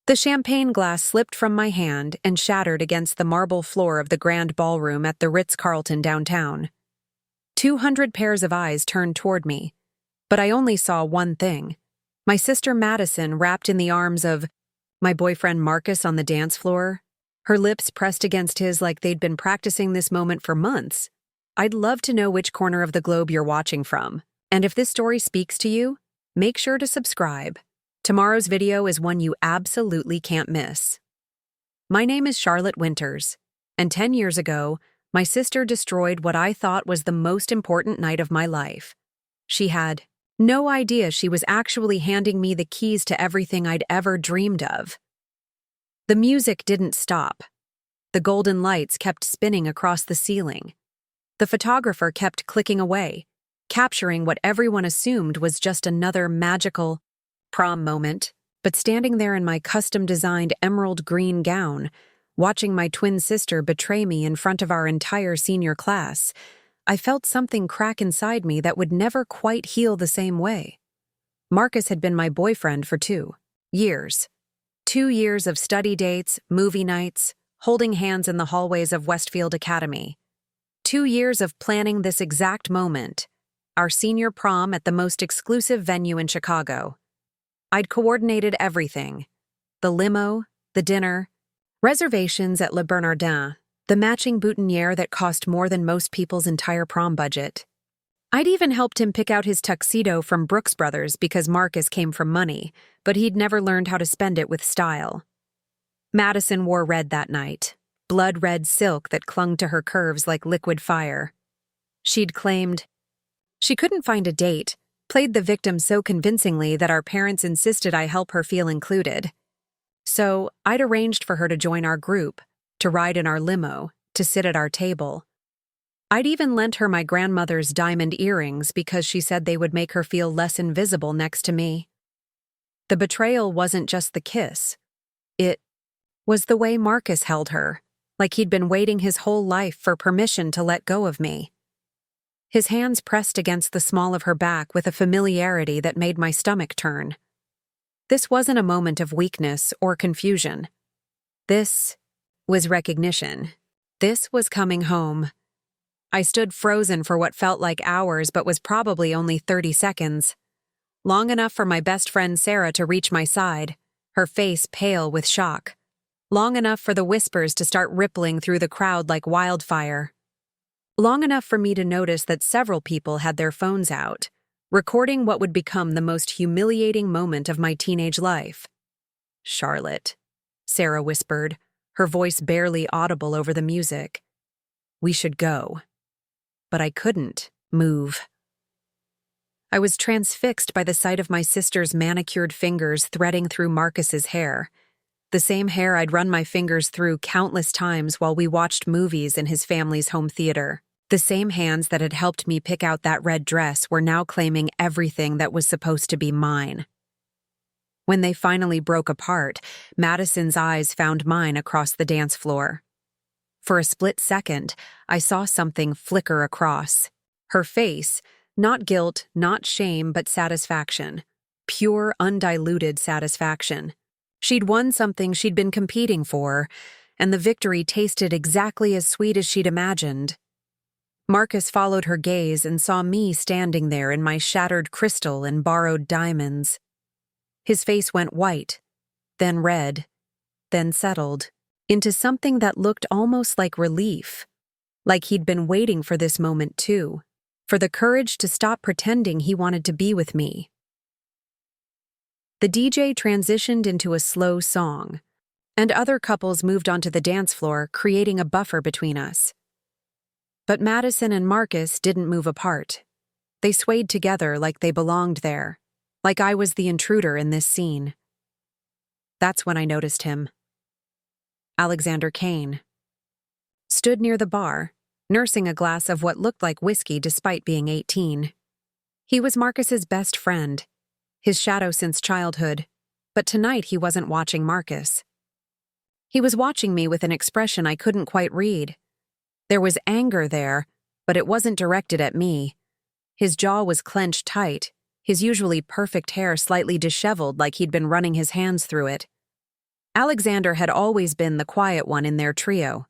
The champagne glass slipped from my hand and shattered against the marble floor of the grand ballroom at the Ritz-Carlton downtown. 200 pairs of eyes turned toward me, but I only saw one thing. My sister Madison wrapped in the arms of my boyfriend Marcus on the dance floor, her lips pressed against his like they'd been practicing this moment for months. I'd love to know which corner of the globe you're watching from, and if this story speaks to you, make sure to subscribe. Tomorrow's video is one you absolutely can't miss. My name is Charlotte Winters, and 10 years ago, my sister destroyed what I thought was the most important night of my life. She had no idea she was actually handing me the keys to everything I'd ever dreamed of. The music didn't stop. The golden lights kept spinning across the ceiling. The photographer kept clicking away, capturing what everyone assumed was just another magical prom moment. But standing there in my custom-designed emerald green gown, watching my twin sister betray me in front of our entire senior class, I felt something crack inside me that would never quite heal the same way. Marcus had been my boyfriend for 2 years. 2 years of study dates, movie nights, holding hands in the hallways of Westfield Academy. 2 years of planning this exact moment, our senior prom at the most exclusive venue in Chicago. I'd coordinated everything: the limo, the dinner, reservations at Le Bernardin, the matching boutonniere that cost more than most people's entire prom budget. I'd even helped him pick out his tuxedo from Brooks Brothers because Marcus came from money, but he'd never learned how to spend it with style. Madison wore red that night, blood-red silk that clung to her curves like liquid fire. She'd claimed she couldn't find a date, played the victim so convincingly that our parents insisted I help her feel included. So I'd arranged for her to join our group, to ride in our limo, to sit at our table. I'd even lent her my grandmother's diamond earrings because she said they would make her feel less invisible next to me. The betrayal wasn't just the kiss. It was the way Marcus held her, like he'd been waiting his whole life for permission to let go of me. His hands pressed against the small of her back with a familiarity that made my stomach turn. This wasn't a moment of weakness or confusion. This was recognition. This was coming home. I stood frozen for what felt like hours but was probably only 30 seconds. Long enough for my best friend Sarah to reach my side, her face pale with shock. Long enough for the whispers to start rippling through the crowd like wildfire. Long enough for me to notice that several people had their phones out, recording what would become the most humiliating moment of my teenage life. "Charlotte," Sarah whispered, her voice barely audible over the music. "We should go." But I couldn't move. I was transfixed by the sight of my sister's manicured fingers threading through Marcus's hair, the same hair I'd run my fingers through countless times while we watched movies in his family's home theater. The same hands that had helped me pick out that red dress were now claiming everything that was supposed to be mine. When they finally broke apart, Madison's eyes found mine across the dance floor. For a split second, I saw something flicker across. Her face, not guilt, not shame, but satisfaction. Pure, undiluted satisfaction. She'd won something she'd been competing for, and the victory tasted exactly as sweet as she'd imagined. Marcus followed her gaze and saw me standing there in my shattered crystal and borrowed diamonds. His face went white, then red, then settled into something that looked almost like relief, like he'd been waiting for this moment too, for the courage to stop pretending he wanted to be with me. The DJ transitioned into a slow song, and other couples moved onto the dance floor, creating a buffer between us. But Madison and Marcus didn't move apart. They swayed together like they belonged there, like I was the intruder in this scene. That's when I noticed him. Alexander Kane stood near the bar, nursing a glass of what looked like whiskey despite being 18. He was Marcus's best friend, his shadow since childhood, but tonight he wasn't watching Marcus. He was watching me with an expression I couldn't quite read. There was anger there, but it wasn't directed at me. His jaw was clenched tight, his usually perfect hair slightly disheveled like he'd been running his hands through it. Alexander had always been the quiet one in their trio.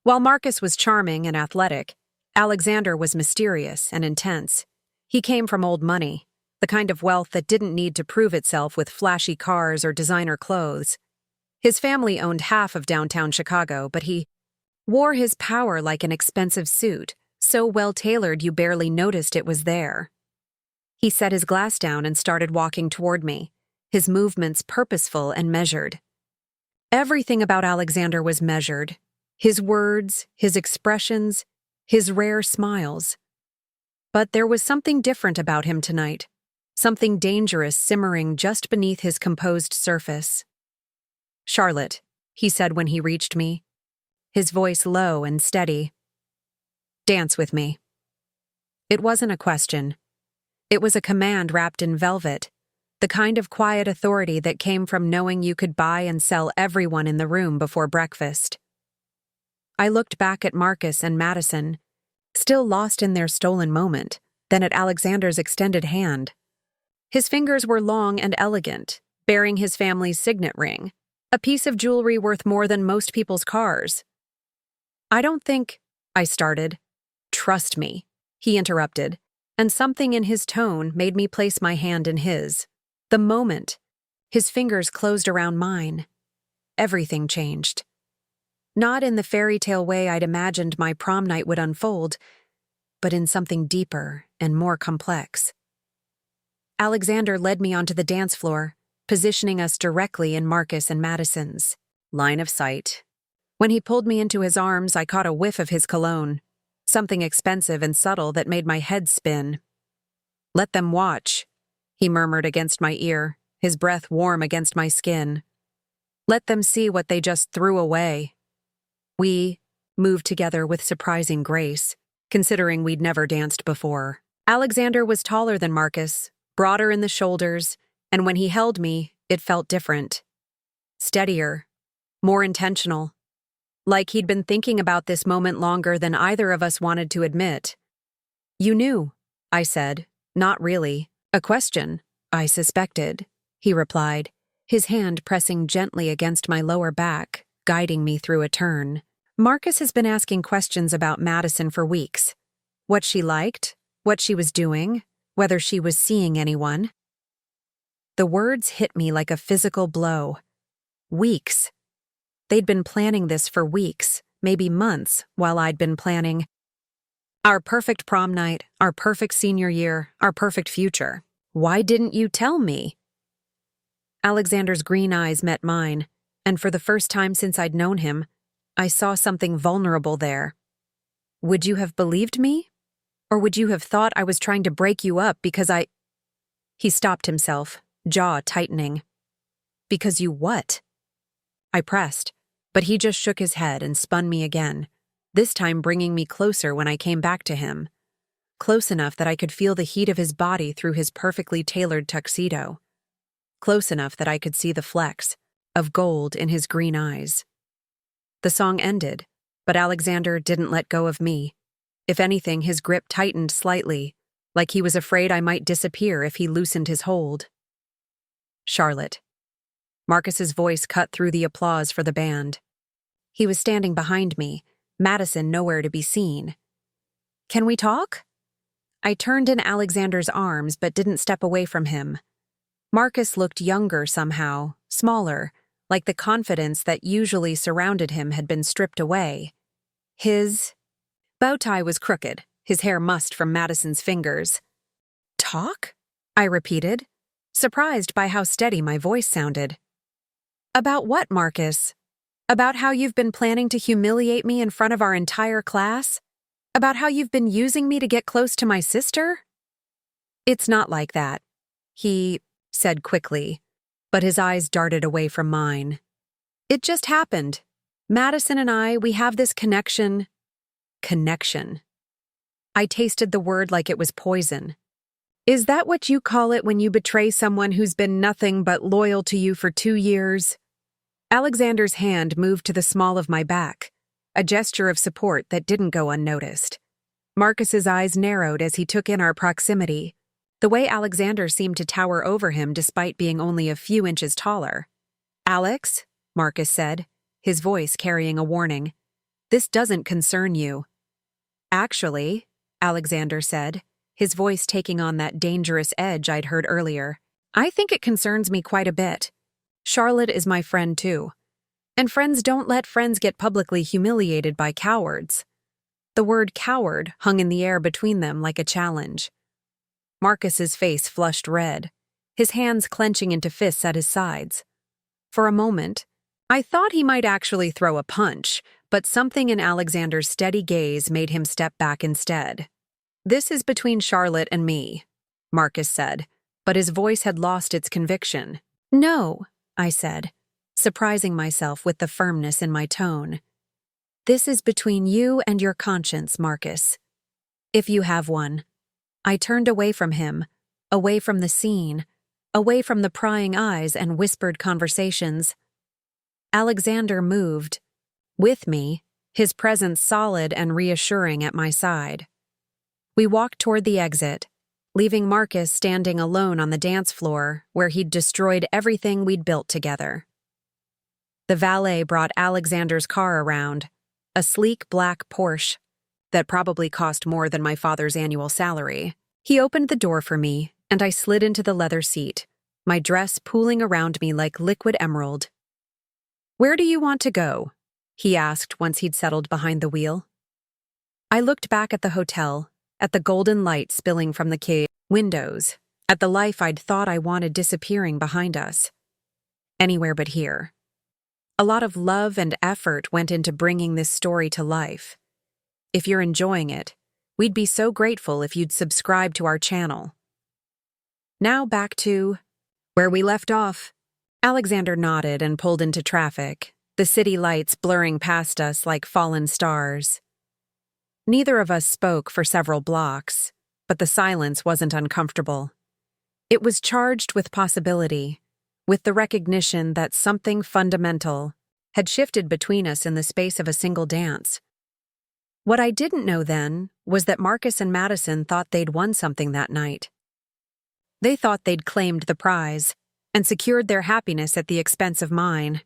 While Marcus was charming and athletic, Alexander was mysterious and intense. He came from old money, the kind of wealth that didn't need to prove itself with flashy cars or designer clothes. His family owned half of downtown Chicago, but he wore his power like an expensive suit, so well-tailored you barely noticed it was there. He set his glass down and started walking toward me, his movements purposeful and measured. Everything about Alexander was measured. His words, his expressions, his rare smiles. But there was something different about him tonight, something dangerous simmering just beneath his composed surface. "Charlotte," he said when he reached me, his voice low and steady. "Dance with me." It wasn't a question. It was a command wrapped in velvet, the kind of quiet authority that came from knowing you could buy and sell everyone in the room before breakfast. I looked back at Marcus and Madison, still lost in their stolen moment, then at Alexander's extended hand. His fingers were long and elegant, bearing his family's signet ring, a piece of jewelry worth more than most people's cars. "I don't think," I started. "Trust me," he interrupted, and something in his tone made me place my hand in his. The moment his fingers closed around mine, everything changed. Not in the fairy tale way I'd imagined my prom night would unfold, but in something deeper and more complex. Alexander led me onto the dance floor, positioning us directly in Marcus and Madison's line of sight. When he pulled me into his arms, I caught a whiff of his cologne, something expensive and subtle that made my head spin. "Let them watch," he murmured against my ear, his breath warm against my skin. "Let them see what they just threw away." We moved together with surprising grace, considering we'd never danced before. Alexander was taller than Marcus, broader in the shoulders, and when he held me, it felt different. Steadier, more intentional. Like he'd been thinking about this moment longer than either of us wanted to admit. "You knew," I said. "Not really. A question, I suspected," he replied, his hand pressing gently against my lower back, guiding me through a turn. "Marcus has been asking questions about Madison for weeks. What she liked, what she was doing, whether she was seeing anyone." The words hit me like a physical blow. Weeks. They'd been planning this for weeks, maybe months, while I'd been planning our perfect prom night, our perfect senior year, our perfect future. "Why didn't you tell me?" Alexander's green eyes met mine, and for the first time since I'd known him, I saw something vulnerable there. "Would you have believed me? Or would you have thought I was trying to break you up because I—" He stopped himself, jaw tightening. "Because you what?" I pressed, but he just shook his head and spun me again, this time bringing me closer when I came back to him. Close enough that I could feel the heat of his body through his perfectly tailored tuxedo. Close enough that I could see the flecks of gold in his green eyes. The song ended, but Alexander didn't let go of me. If anything, his grip tightened slightly, like he was afraid I might disappear if he loosened his hold. "Charlotte." Marcus's voice cut through the applause for the band. He was standing behind me, Madison nowhere to be seen. "Can we talk?" I turned in Alexander's arms but didn't step away from him. Marcus looked younger somehow, smaller, like the confidence that usually surrounded him had been stripped away. His bow tie was crooked, his hair mussed from Madison's fingers. "Talk?" I repeated, surprised by how steady my voice sounded. "About what, Marcus? About how you've been planning to humiliate me in front of our entire class? About how you've been using me to get close to my sister?" "It's not like that," he said quickly, but his eyes darted away from mine. "It just happened. Madison and I, we have this connection." Connection. I tasted the word like it was poison. "Is that what you call it when you betray someone who's been nothing but loyal to you for 2 years? Alexander's hand moved to the small of my back, a gesture of support that didn't go unnoticed. Marcus's eyes narrowed as he took in our proximity, the way Alexander seemed to tower over him despite being only a few inches taller. "Alex?" Marcus said, his voice carrying a warning. "This doesn't concern you." "Actually," Alexander said, his voice taking on that dangerous edge I'd heard earlier, "I think it concerns me quite a bit. Charlotte is my friend too. And friends don't let friends get publicly humiliated by cowards." The word coward hung in the air between them like a challenge. Marcus's face flushed red, his hands clenching into fists at his sides. For a moment, I thought he might actually throw a punch, but something in Alexander's steady gaze made him step back instead. "This is between Charlotte and me," Marcus said, but his voice had lost its conviction. "No," I said, surprising myself with the firmness in my tone. "This is between you and your conscience, Marcus. If you have one." I turned away from him, away from the scene, away from the prying eyes and whispered conversations. Alexander moved. With me, his presence solid and reassuring at my side. We walked toward the exit, leaving Marcus standing alone on the dance floor where he'd destroyed everything we'd built together. The valet brought Alexander's car around, a sleek black Porsche that probably cost more than my father's annual salary. He opened the door for me, and I slid into the leather seat, my dress pooling around me like liquid emerald. "Where do you want to go?" he asked once he'd settled behind the wheel. I looked back at the hotel, at the golden light spilling from the cave windows, at the life I'd thought I wanted disappearing behind us. Anywhere but here. A lot of love and effort went into bringing this story to life. If you're enjoying it, we'd be so grateful if you'd subscribe to our channel. Now back to where we left off. Alexander nodded and pulled into traffic, the city lights blurring past us like fallen stars. Neither of us spoke for several blocks, but the silence wasn't uncomfortable. It was charged with possibility, with the recognition that something fundamental had shifted between us in the space of a single dance. What I didn't know then was that Marcus and Madison thought they'd won something that night. They thought they'd claimed the prize and secured their happiness at the expense of mine.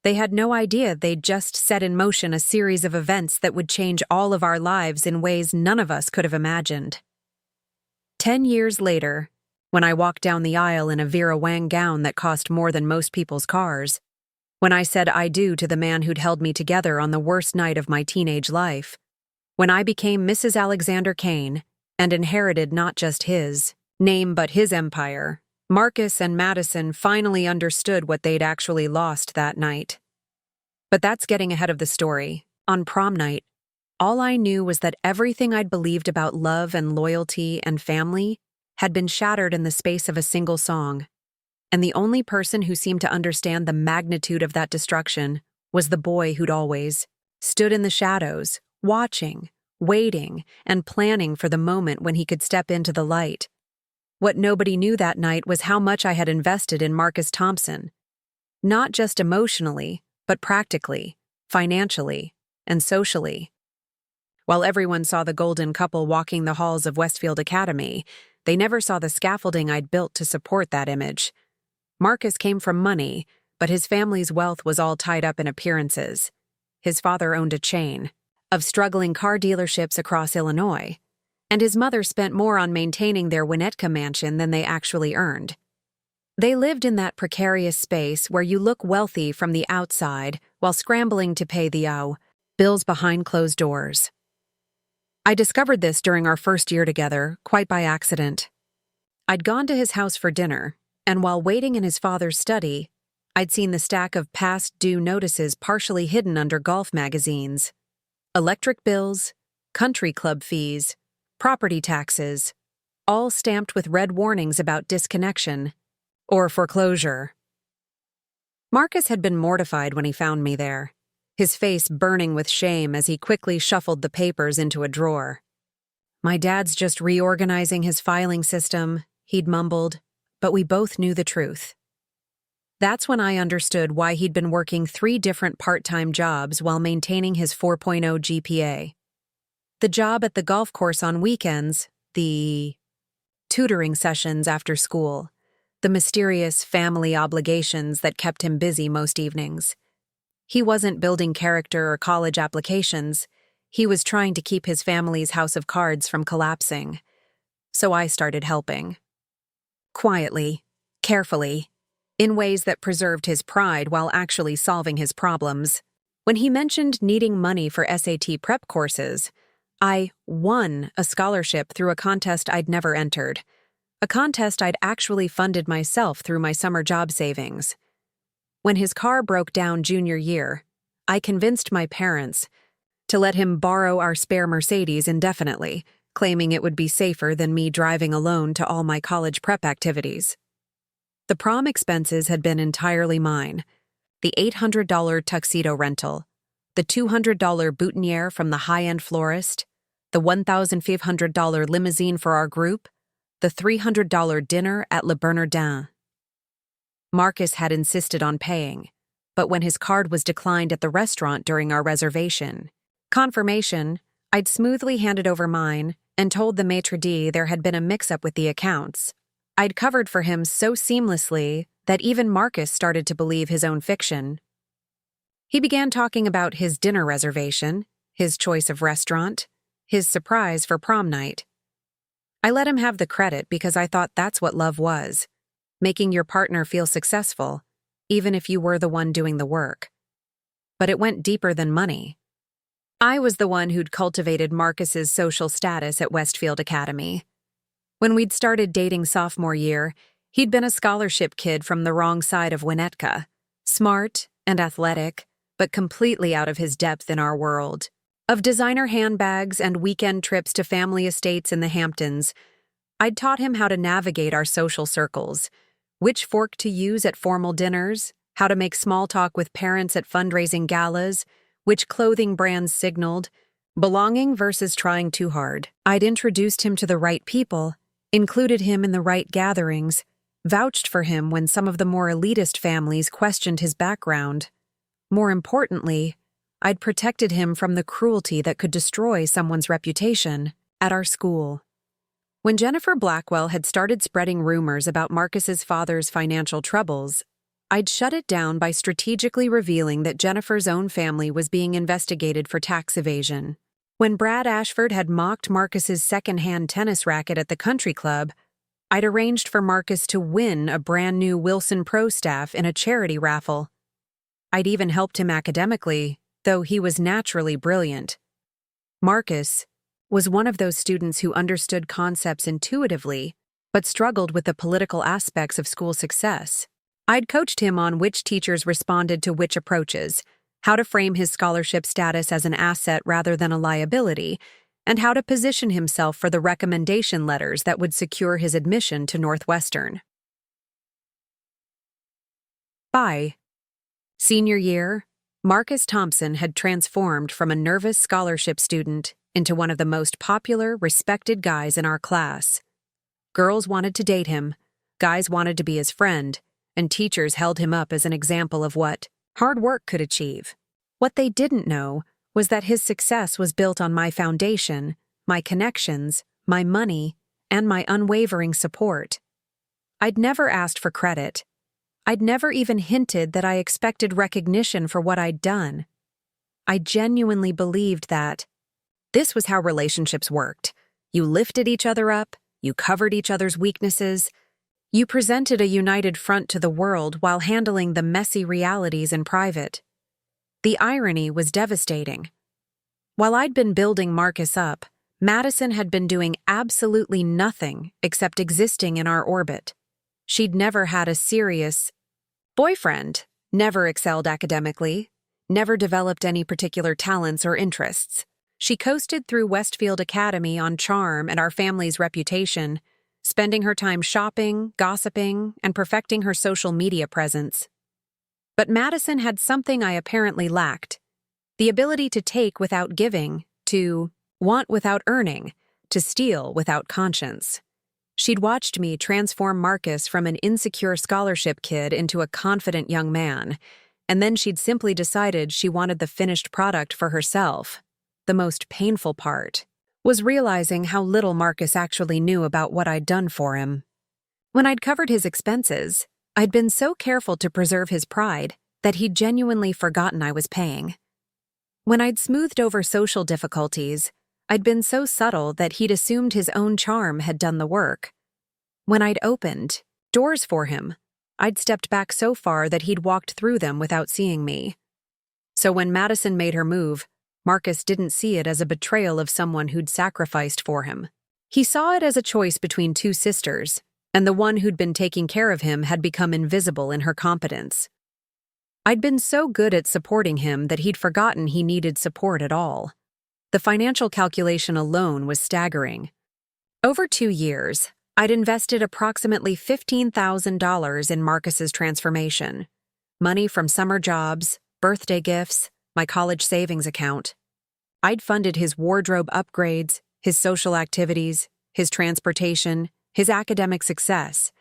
They had no idea they'd just set in motion a series of events that would change all of our lives in ways none of us could have imagined. 10 years later, when I walked down the aisle in a Vera Wang gown that cost more than most people's cars, when I said I do to the man who'd held me together on the worst night of my teenage life, when I became Mrs. Alexander Kane and inherited not just his name but his empire, Marcus and Madison finally understood what they'd actually lost that night. But that's getting ahead of the story. On prom night, all I knew was that everything I'd believed about love and loyalty and family had been shattered in the space of a single song. And the only person who seemed to understand the magnitude of that destruction was the boy who'd always stood in the shadows, watching, waiting, and planning for the moment when he could step into the light. What nobody knew that night was how much I had invested in Marcus Thompson. Not just emotionally, but practically, financially, and socially. While everyone saw the golden couple walking the halls of Westfield Academy, they never saw the scaffolding I'd built to support that image. Marcus came from money, but his family's wealth was all tied up in appearances. His father owned a chain of struggling car dealerships across Illinois, and his mother spent more on maintaining their Winnetka mansion than they actually earned. They lived in that precarious space where you look wealthy from the outside while scrambling to pay the bills behind closed doors. I discovered this during our first year together, quite by accident. I'd gone to his house for dinner, and while waiting in his father's study, I'd seen the stack of past due notices partially hidden under golf magazines. Electric bills, country club fees, property taxes, all stamped with red warnings about disconnection or foreclosure. Marcus had been mortified when he found me there, his face burning with shame as he quickly shuffled the papers into a drawer. "My dad's just reorganizing his filing system," he'd mumbled, but we both knew the truth. That's when I understood why he'd been working 3 different part-time jobs while maintaining his 4.0 GPA. The job at the golf course on weekends, the tutoring sessions after school, the mysterious family obligations that kept him busy most evenings. He wasn't building character or college applications. He was trying to keep his family's house of cards from collapsing. So I started helping. Quietly, carefully, in ways that preserved his pride while actually solving his problems. When he mentioned needing money for SAT prep courses, I won a scholarship through a contest I'd never entered, a contest I'd actually funded myself through my summer job savings. When his car broke down junior year, I convinced my parents to let him borrow our spare Mercedes indefinitely, claiming it would be safer than me driving alone to all my college prep activities. The prom expenses had been entirely mine. The $800 tuxedo rental, the $200 boutonniere from the high-end florist, the $1,500 limousine for our group, the $300 dinner at Le Bernardin. Marcus had insisted on paying, but when his card was declined at the restaurant during our reservation confirmation, I'd smoothly handed over mine and told the maitre d' there had been a mix-up with the accounts. I'd covered for him so seamlessly that even Marcus started to believe his own fiction. He began talking about his dinner reservation, his choice of restaurant, his surprise for prom night. I let him have the credit because I thought that's what love was, making your partner feel successful, even if you were the one doing the work. But it went deeper than money. I was the one who'd cultivated Marcus's social status at Westfield Academy. When we'd started dating sophomore year, he'd been a scholarship kid from the wrong side of Winnetka, smart and athletic, but completely out of his depth in our world. Of designer handbags and weekend trips to family estates in the Hamptons, I'd taught him how to navigate our social circles, which fork to use at formal dinners, how to make small talk with parents at fundraising galas, which clothing brands signaled, belonging versus trying too hard. I'd introduced him to the right people, included him in the right gatherings, vouched for him when some of the more elitist families questioned his background. More importantly, I'd protected him from the cruelty that could destroy someone's reputation at our school. When Jennifer Blackwell had started spreading rumors about Marcus's father's financial troubles, I'd shut it down by strategically revealing that Jennifer's own family was being investigated for tax evasion. When Brad Ashford had mocked Marcus's second-hand tennis racket at the country club, I'd arranged for Marcus to win a brand-new Wilson Pro staff in a charity raffle. I'd even helped him academically, though he was naturally brilliant. Marcus was one of those students who understood concepts intuitively, but struggled with the political aspects of school success. I'd coached him on which teachers responded to which approaches, how to frame his scholarship status as an asset rather than a liability, and how to position himself for the recommendation letters that would secure his admission to Northwestern. By senior year, Marcus Thompson had transformed from a nervous scholarship student into one of the most popular, respected guys in our class. Girls wanted to date him, guys wanted to be his friend, and teachers held him up as an example of what hard work could achieve. What they didn't know was that his success was built on my foundation, my connections, my money, and my unwavering support. I'd never asked for credit. I'd never even hinted that I expected recognition for what I'd done. I genuinely believed that this was how relationships worked. You lifted each other up, you covered each other's weaknesses, you presented a united front to the world while handling the messy realities in private. The irony was devastating. While I'd been building Marcus up, Madison had been doing absolutely nothing except existing in our orbit. She'd never had a serious boyfriend, never excelled academically, never developed any particular talents or interests. She coasted through Westfield Academy on charm and our family's reputation, spending her time shopping, gossiping, and perfecting her social media presence. But Madison had something I apparently lacked: the ability to take without giving, to want without earning, to steal without conscience. She'd watched me transform Marcus from an insecure scholarship kid into a confident young man, and then she'd simply decided she wanted the finished product for herself. The most painful part was realizing how little Marcus actually knew about what I'd done for him. When I'd covered his expenses, I'd been so careful to preserve his pride that he'd genuinely forgotten I was paying. When I'd smoothed over social difficulties, I'd been so subtle that he'd assumed his own charm had done the work. When I'd opened doors for him, I'd stepped back so far that he'd walked through them without seeing me. So when Madison made her move, Marcus didn't see it as a betrayal of someone who'd sacrificed for him. He saw it as a choice between two sisters, and the one who'd been taking care of him had become invisible in her competence. I'd been so good at supporting him that he'd forgotten he needed support at all. The financial calculation alone was staggering. Over 2 years, I'd invested approximately $15,000 in Marcus's transformation. Money from summer jobs, birthday gifts, my college savings account. I'd funded his wardrobe upgrades, his social activities, his transportation, his academic success.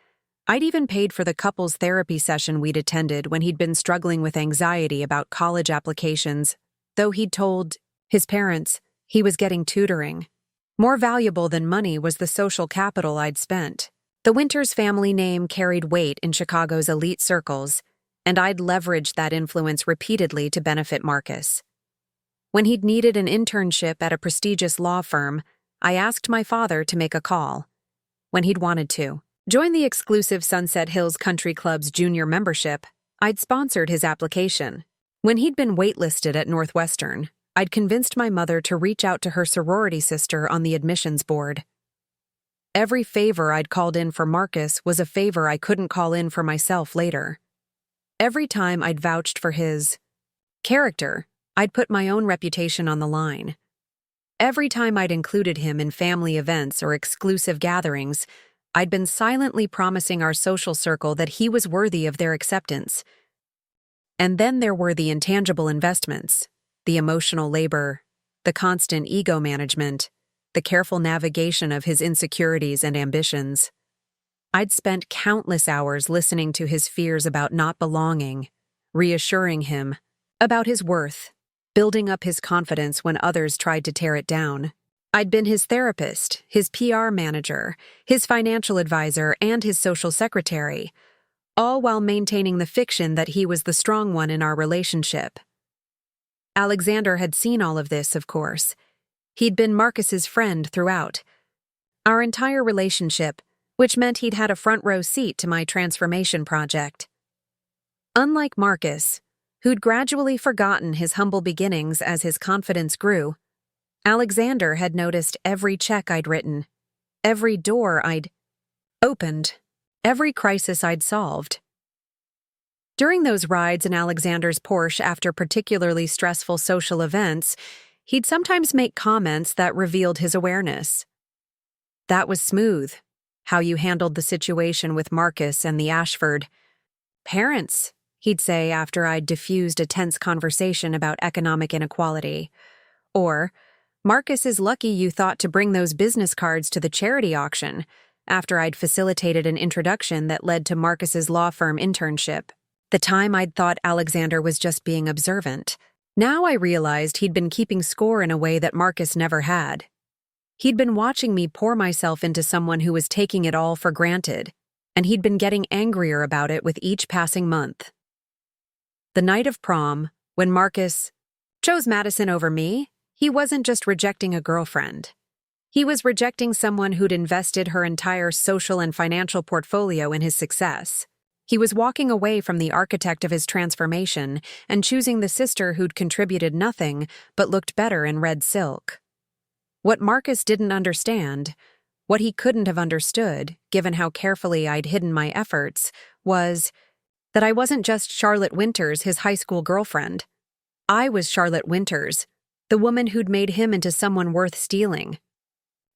I'd even paid for the couple's therapy session we'd attended when he'd been struggling with anxiety about college applications, though he'd told his parents he was getting tutoring. More valuable than money was the social capital I'd spent. The Winters family name carried weight in Chicago's elite circles, and I'd leveraged that influence repeatedly to benefit Marcus. When he'd needed an internship at a prestigious law firm, I asked my father to make a call. When he'd wanted to join the exclusive Sunset Hills Country Club's junior membership, I'd sponsored his application. When he'd been waitlisted at Northwestern, I'd convinced my mother to reach out to her sorority sister on the admissions board. Every favor I'd called in for Marcus was a favor I couldn't call in for myself later. Every time I'd vouched for his character, I'd put my own reputation on the line. Every time I'd included him in family events or exclusive gatherings, I'd been silently promising our social circle that he was worthy of their acceptance. And then there were the intangible investments, the emotional labor, the constant ego management, the careful navigation of his insecurities and ambitions. I'd spent countless hours listening to his fears about not belonging, reassuring him about his worth, building up his confidence when others tried to tear it down. I'd been his therapist, his PR manager, his financial advisor, and his social secretary, all while maintaining the fiction that he was the strong one in our relationship. Alexander had seen all of this, of course. He'd been Marcus's friend throughout. Our entire relationship, which meant he'd had a front row seat to my transformation project. Unlike Marcus, who'd gradually forgotten his humble beginnings as his confidence grew, Alexander had noticed every check I'd written, every door I'd opened, every crisis I'd solved. During those rides in Alexander's Porsche after particularly stressful social events, he'd sometimes make comments that revealed his awareness. "That was smooth, how you handled the situation with Marcus and the Ashford parents," he'd say after I'd diffused a tense conversation about economic inequality. Or, "Marcus is lucky you thought to bring those business cards to the charity auction," after I'd facilitated an introduction that led to Marcus's law firm internship. The time I'd thought Alexander was just being observant. Now I realized he'd been keeping score in a way that Marcus never had. He'd been watching me pour myself into someone who was taking it all for granted, and he'd been getting angrier about it with each passing month. The night of prom, when Marcus chose Madison over me, he wasn't just rejecting a girlfriend. He was rejecting someone who'd invested her entire social and financial portfolio in his success. He was walking away from the architect of his transformation and choosing the sister who'd contributed nothing but looked better in red silk. What Marcus didn't understand, what he couldn't have understood, given how carefully I'd hidden my efforts, was that I wasn't just Charlotte Winters, his high school girlfriend. I was Charlotte Winters, the woman who'd made him into someone worth stealing.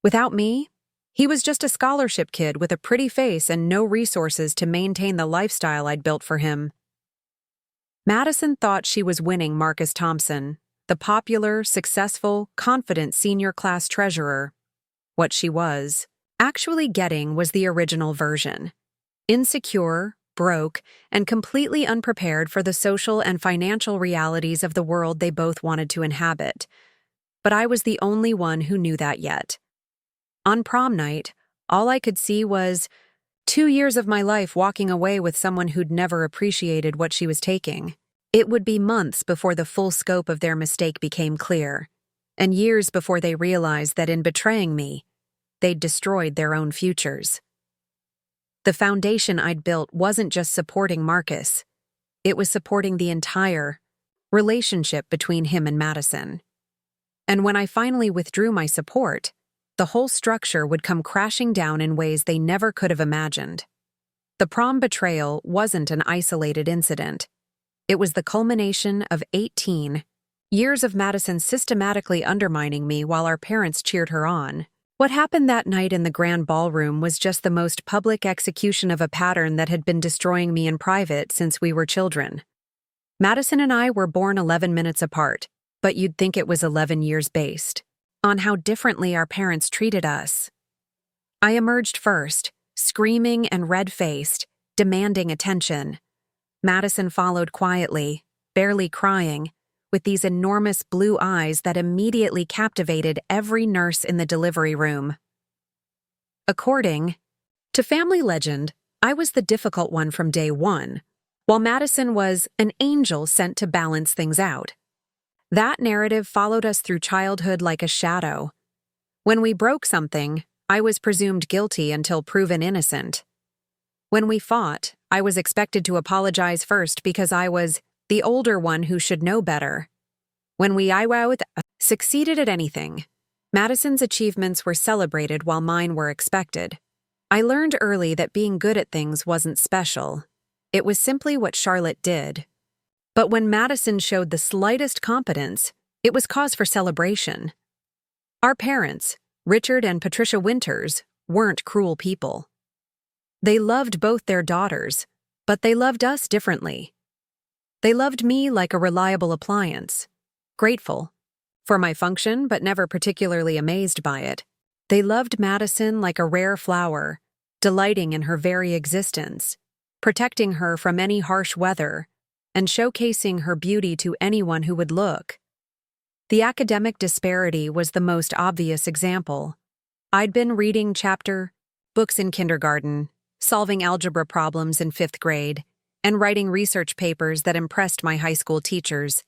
Without me, he was just a scholarship kid with a pretty face and no resources to maintain the lifestyle I'd built for him. Madison thought she was winning Marcus Thompson, the popular, successful, confident senior class treasurer. What she was actually getting was the original version. Insecure, broke, and completely unprepared for the social and financial realities of the world they both wanted to inhabit. But I was the only one who knew that yet. On prom night, all I could see was 2 years of my life walking away with someone who'd never appreciated what she was taking. It would be months before the full scope of their mistake became clear, and years before they realized that in betraying me, they'd destroyed their own futures. The foundation I'd built wasn't just supporting Marcus, it was supporting the entire relationship between him and Madison. And when I finally withdrew my support, the whole structure would come crashing down in ways they never could have imagined. The prom betrayal wasn't an isolated incident. It was the culmination of 18 years of Madison systematically undermining me while our parents cheered her on. What happened that night in the grand ballroom was just the most public execution of a pattern that had been destroying me in private since we were children. Madison and I were born 11 minutes apart, but you'd think it was 11 years based on how differently our parents treated us. I emerged first, screaming and red-faced, demanding attention. Madison followed quietly, barely crying, with these enormous blue eyes that immediately captivated every nurse in the delivery room. According to family legend, I was the difficult one from day one, while Madison was an angel sent to balance things out. That narrative followed us through childhood like a shadow. When we broke something, I was presumed guilty until proven innocent. When we fought, I was expected to apologize first because I was the older one who should know better. When we succeeded at anything, Madison's achievements were celebrated while mine were expected. I learned early that being good at things wasn't special. It was simply what Charlotte did. But when Madison showed the slightest competence, it was cause for celebration. Our parents, Richard and Patricia Winters, weren't cruel people. They loved both their daughters, but they loved us differently. They loved me like a reliable appliance, grateful for my function but never particularly amazed by it. They loved Madison like a rare flower, delighting in her very existence, protecting her from any harsh weather, and showcasing her beauty to anyone who would look. The academic disparity was the most obvious example. I'd been reading books in kindergarten, solving algebra problems in 5th grade, and writing research papers that impressed my high school teachers.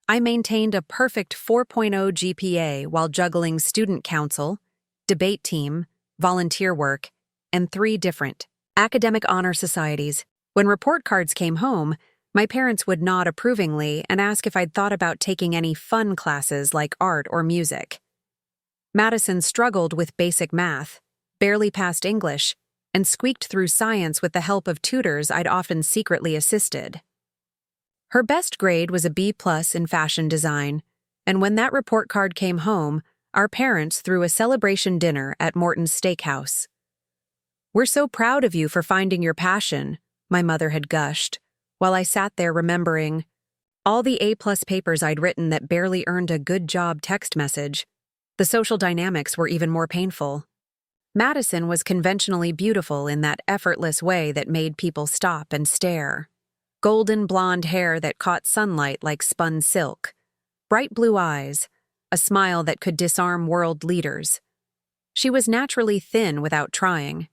I maintained a perfect 4.0 GPA while juggling student council, debate team, volunteer work, and 3 different academic honor societies. When report cards came home, my parents would nod approvingly and ask if I'd thought about taking any fun classes like art or music. Madison struggled with basic math, barely passed English, and squeaked through science with the help of tutors I'd often secretly assisted. Her best grade was a B+ in fashion design, and when that report card came home, our parents threw a celebration dinner at Morton's Steakhouse. "We're so proud of you for finding your passion," my mother had gushed, while I sat there remembering all the A+ papers I'd written that barely earned a good job text message. The social dynamics were even more painful. Madison was conventionally beautiful in that effortless way that made people stop and stare. Golden blonde hair that caught sunlight like spun silk, bright blue eyes, a smile that could disarm world leaders. She was naturally thin without trying,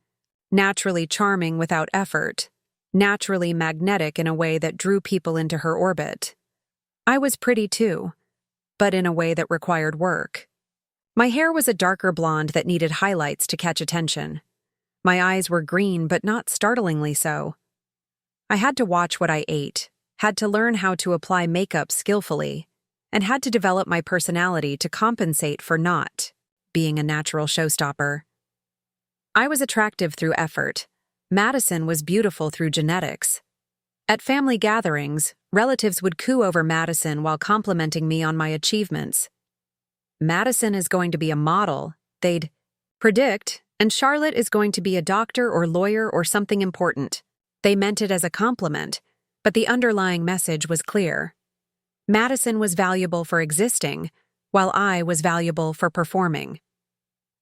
naturally charming without effort, naturally magnetic in a way that drew people into her orbit. I was pretty too, but in a way that required work. My hair was a darker blonde that needed highlights to catch attention. My eyes were green, but not startlingly so. I had to watch what I ate, had to learn how to apply makeup skillfully, and had to develop my personality to compensate for not being a natural showstopper. I was attractive through effort. Madison was beautiful through genetics. At family gatherings, relatives would coo over Madison while complimenting me on my achievements. Madison is going to be a model, they'd predict, and Charlotte is going to be a doctor or lawyer or something important. They meant it as a compliment, but the underlying message was clear. Madison was valuable for existing, while I was valuable for performing.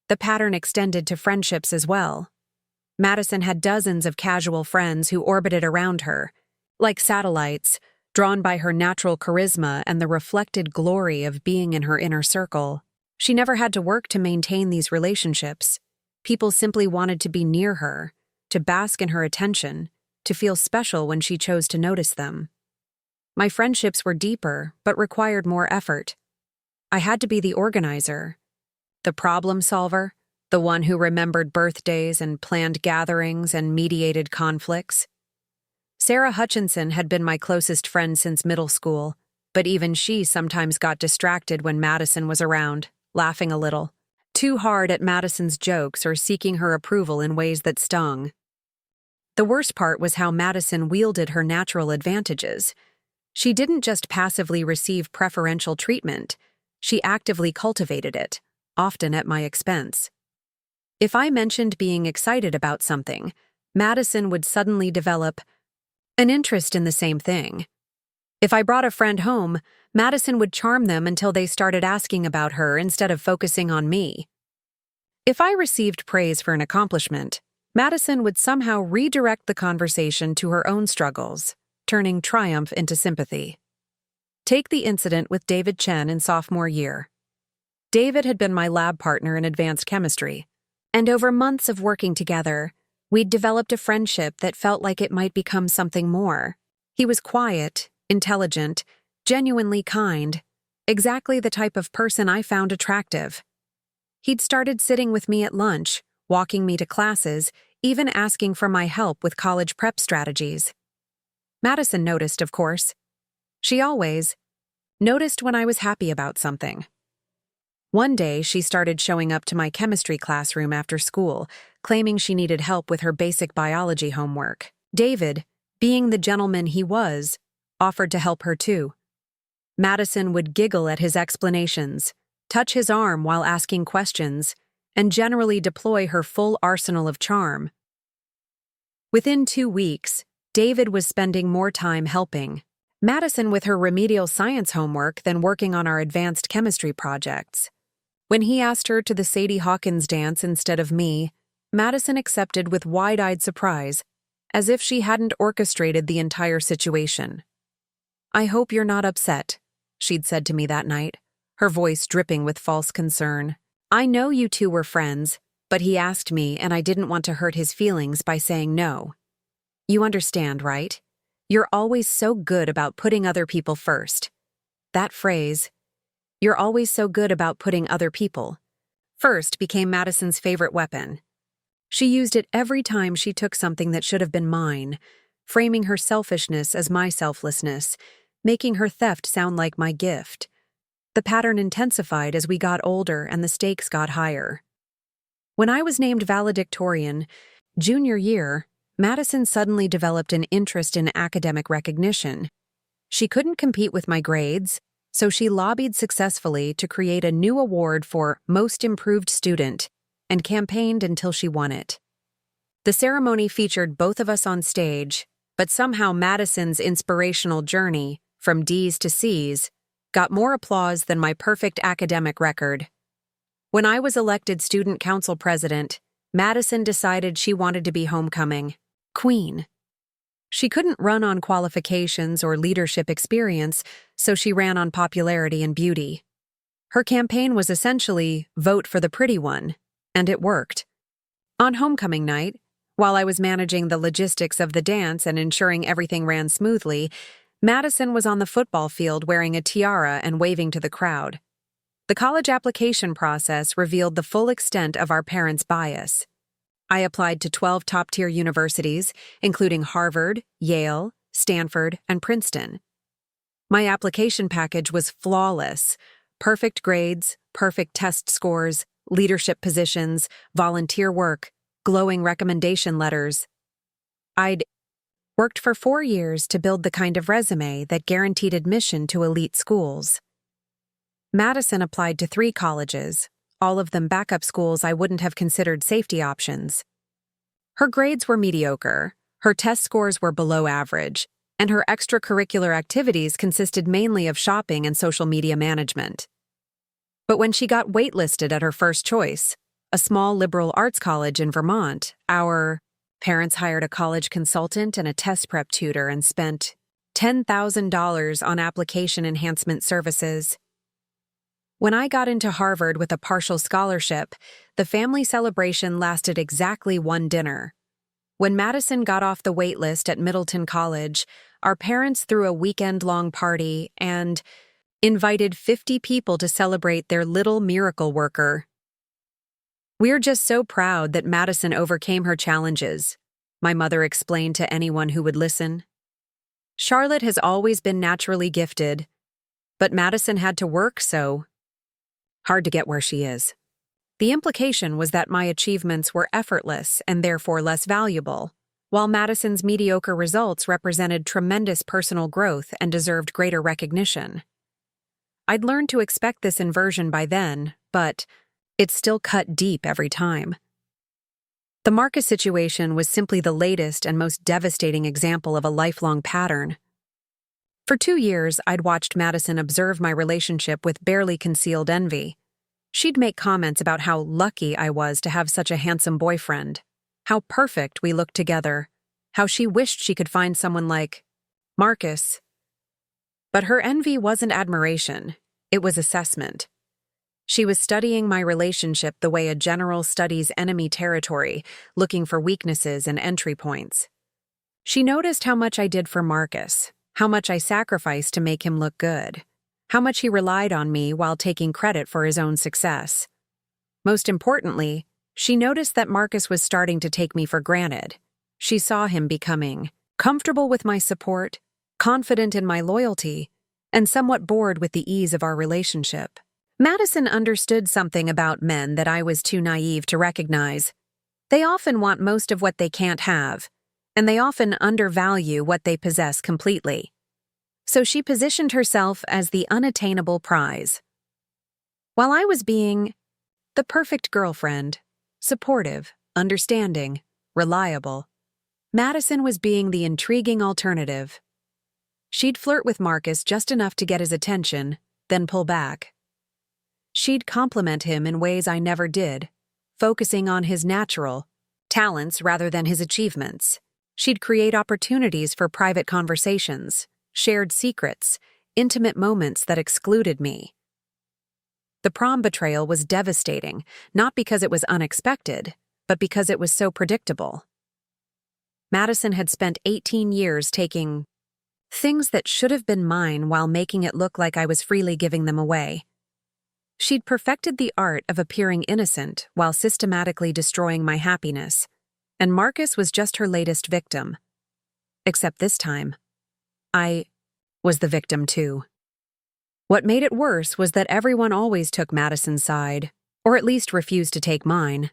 The pattern extended to friendships as well. Madison had dozens of casual friends who orbited around her, like satellites, drawn by her natural charisma and the reflected glory of being in her inner circle. She never had to work to maintain these relationships. People simply wanted to be near her, to bask in her attention, to feel special when she chose to notice them. My friendships were deeper, but required more effort. I had to be the organizer, the problem solver, the one who remembered birthdays and planned gatherings and mediated conflicts. Sarah Hutchinson had been my closest friend since middle school, but even she sometimes got distracted when Madison was around, laughing a little, too hard at Madison's jokes or seeking her approval in ways that stung. The worst part was how Madison wielded her natural advantages. She didn't just passively receive preferential treatment, she actively cultivated it, often at my expense. If I mentioned being excited about something, Madison would suddenly develop an interest in the same thing. If I brought a friend home, Madison would charm them until they started asking about her instead of focusing on me. If I received praise for an accomplishment, Madison would somehow redirect the conversation to her own struggles, turning triumph into sympathy. Take the incident with David Chen in sophomore year. David had been my lab partner in advanced chemistry, and over months of working together, we'd developed a friendship that felt like it might become something more. He was quiet, intelligent, genuinely kind, exactly the type of person I found attractive. He'd started sitting with me at lunch, walking me to classes, even asking for my help with college prep strategies. Madison noticed, of course. She always noticed when I was happy about something. One day, she started showing up to my chemistry classroom after school, claiming she needed help with her basic biology homework. David, being the gentleman he was, offered to help her too. Madison would giggle at his explanations, touch his arm while asking questions, and generally deploy her full arsenal of charm. Within 2 weeks, David was spending more time helping Madison with her remedial science homework than working on our advanced chemistry projects. When he asked her to the Sadie Hawkins dance instead of me, Madison accepted with wide-eyed surprise, as if she hadn't orchestrated the entire situation. "I hope you're not upset," she'd said to me that night, her voice dripping with false concern. "I know you two were friends, but he asked me and I didn't want to hurt his feelings by saying no. You understand, right? You're always so good about putting other people first." That phrase, "you're always so good about putting other people first," became Madison's favorite weapon. She used it every time she took something that should have been mine, framing her selfishness as my selflessness, making her theft sound like my gift. The pattern intensified as we got older and the stakes got higher. When I was named valedictorian, junior year, Madison suddenly developed an interest in academic recognition. She couldn't compete with my grades, so she lobbied successfully to create a new award for Most Improved Student and campaigned until she won it. The ceremony featured both of us on stage, but somehow Madison's inspirational journey, from D's to C's, got more applause than my perfect academic record. When I was elected student council president, Madison decided she wanted to be homecoming queen. She couldn't run on qualifications or leadership experience, so she ran on popularity and beauty. Her campaign was essentially vote for the pretty one, and it worked. On homecoming night, while I was managing the logistics of the dance and ensuring everything ran smoothly, Madison was on the football field wearing a tiara and waving to the crowd. The college application process revealed the full extent of our parents' bias. I applied to 12 top-tier universities, including Harvard, Yale, Stanford, and Princeton. My application package was flawless: perfect grades, perfect test scores, leadership positions, volunteer work, glowing recommendation letters. I'd worked for 4 years to build the kind of resume that guaranteed admission to elite schools. Madison applied to 3 colleges, all of them backup schools I wouldn't have considered safety options. Her grades were mediocre, her test scores were below average, and her extracurricular activities consisted mainly of shopping and social media management. But when she got waitlisted at her first choice, a small liberal arts college in Vermont, our parents hired a college consultant and a test prep tutor and spent $10,000 on application enhancement services. When I got into Harvard with a partial scholarship, the family celebration lasted exactly 1 dinner. When Madison got off the wait list at Middleton College, our parents threw a weekend-long party and invited 50 people to celebrate their little miracle worker. "We're just so proud that Madison overcame her challenges," my mother explained to anyone who would listen. "Charlotte has always been naturally gifted, but Madison had to work so hard to get where she is." The implication was that my achievements were effortless and therefore less valuable, while Madison's mediocre results represented tremendous personal growth and deserved greater recognition. I'd learned to expect this inversion by then, but it still cut deep every time. The Marcus situation was simply the latest and most devastating example of a lifelong pattern. For 2 years, I'd watched Madison observe my relationship with barely concealed envy. She'd make comments about how lucky I was to have such a handsome boyfriend, how perfect we looked together, how she wished she could find someone like Marcus. But her envy wasn't admiration, it was assessment. She was studying my relationship the way a general studies enemy territory, looking for weaknesses and entry points. She noticed how much I did for Marcus, how much I sacrificed to make him look good, how much he relied on me while taking credit for his own success. Most importantly, she noticed that Marcus was starting to take me for granted. She saw him becoming comfortable with my support, confident in my loyalty, and somewhat bored with the ease of our relationship. Madison understood something about men that I was too naive to recognize. They often want most of what they can't have, and they often undervalue what they possess completely. So she positioned herself as the unattainable prize. While I was being the perfect girlfriend, supportive, understanding, reliable, Madison was being the intriguing alternative. She'd flirt with Marcus just enough to get his attention, then pull back. She'd compliment him in ways I never did, focusing on his natural talents rather than his achievements. She'd create opportunities for private conversations, shared secrets, intimate moments that excluded me. The prom betrayal was devastating, not because it was unexpected, but because it was so predictable. Madison had spent 18 years taking things that should have been mine while making it look like I was freely giving them away. She'd perfected the art of appearing innocent while systematically destroying my happiness, and Marcus was just her latest victim. Except this time, I was the victim too. What made it worse was that everyone always took Madison's side, or at least refused to take mine.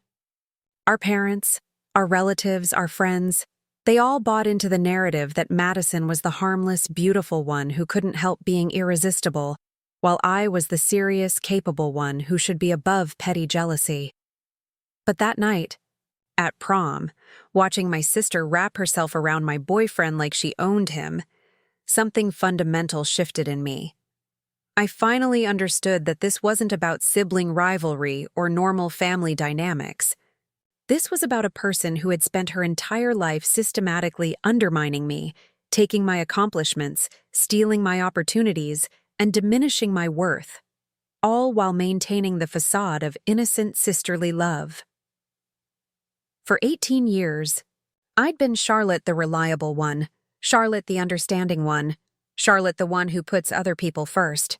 Our parents, our relatives, our friends, they all bought into the narrative that Madison was the harmless, beautiful one who couldn't help being irresistible, while I was the serious, capable one who should be above petty jealousy. But that night, at prom, watching my sister wrap herself around my boyfriend like she owned him, something fundamental shifted in me. I finally understood that this wasn't about sibling rivalry or normal family dynamics. This was about a person who had spent her entire life systematically undermining me, taking my accomplishments, stealing my opportunities, and diminishing my worth, all while maintaining the facade of innocent sisterly love. For 18 years, I'd been Charlotte the reliable one, Charlotte the understanding one, Charlotte the one who puts other people first.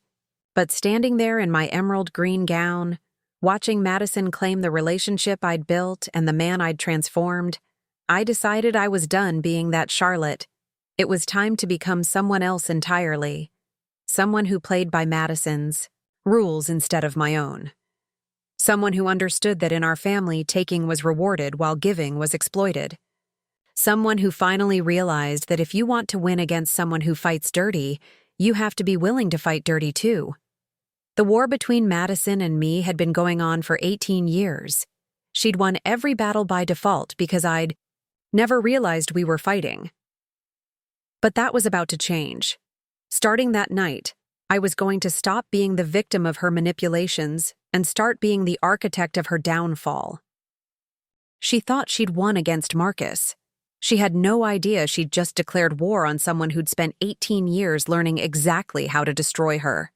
But standing there in my emerald green gown, watching Madison claim the relationship I'd built and the man I'd transformed, I decided I was done being that Charlotte. It was time to become someone else entirely. Someone who played by Madison's rules instead of my own. Someone who understood that in our family, taking was rewarded while giving was exploited. Someone who finally realized that if you want to win against someone who fights dirty, you have to be willing to fight dirty too. The war between Madison and me had been going on for 18 years. She'd won every battle by default because I'd never realized we were fighting. But that was about to change. Starting that night, I was going to stop being the victim of her manipulations and start being the architect of her downfall. She thought she'd won against Marcus. She had no idea she'd just declared war on someone who'd spent 18 years learning exactly how to destroy her.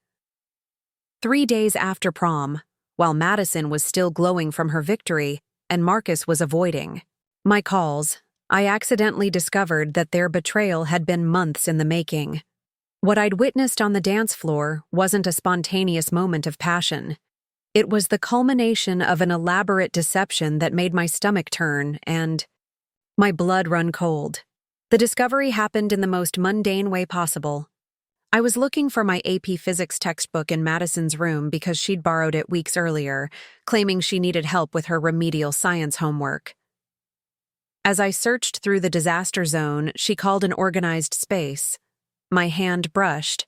3 days after prom, while Madison was still glowing from her victory and Marcus was avoiding my calls, I accidentally discovered that their betrayal had been months in the making. What I'd witnessed on the dance floor wasn't a spontaneous moment of passion. It was the culmination of an elaborate deception that made my stomach turn and my blood run cold. The discovery happened in the most mundane way possible. I was looking for my AP Physics textbook in Madison's room because she'd borrowed it weeks earlier, claiming she needed help with her remedial science homework. As I searched through the disaster zone, she called an organized space. My hand brushed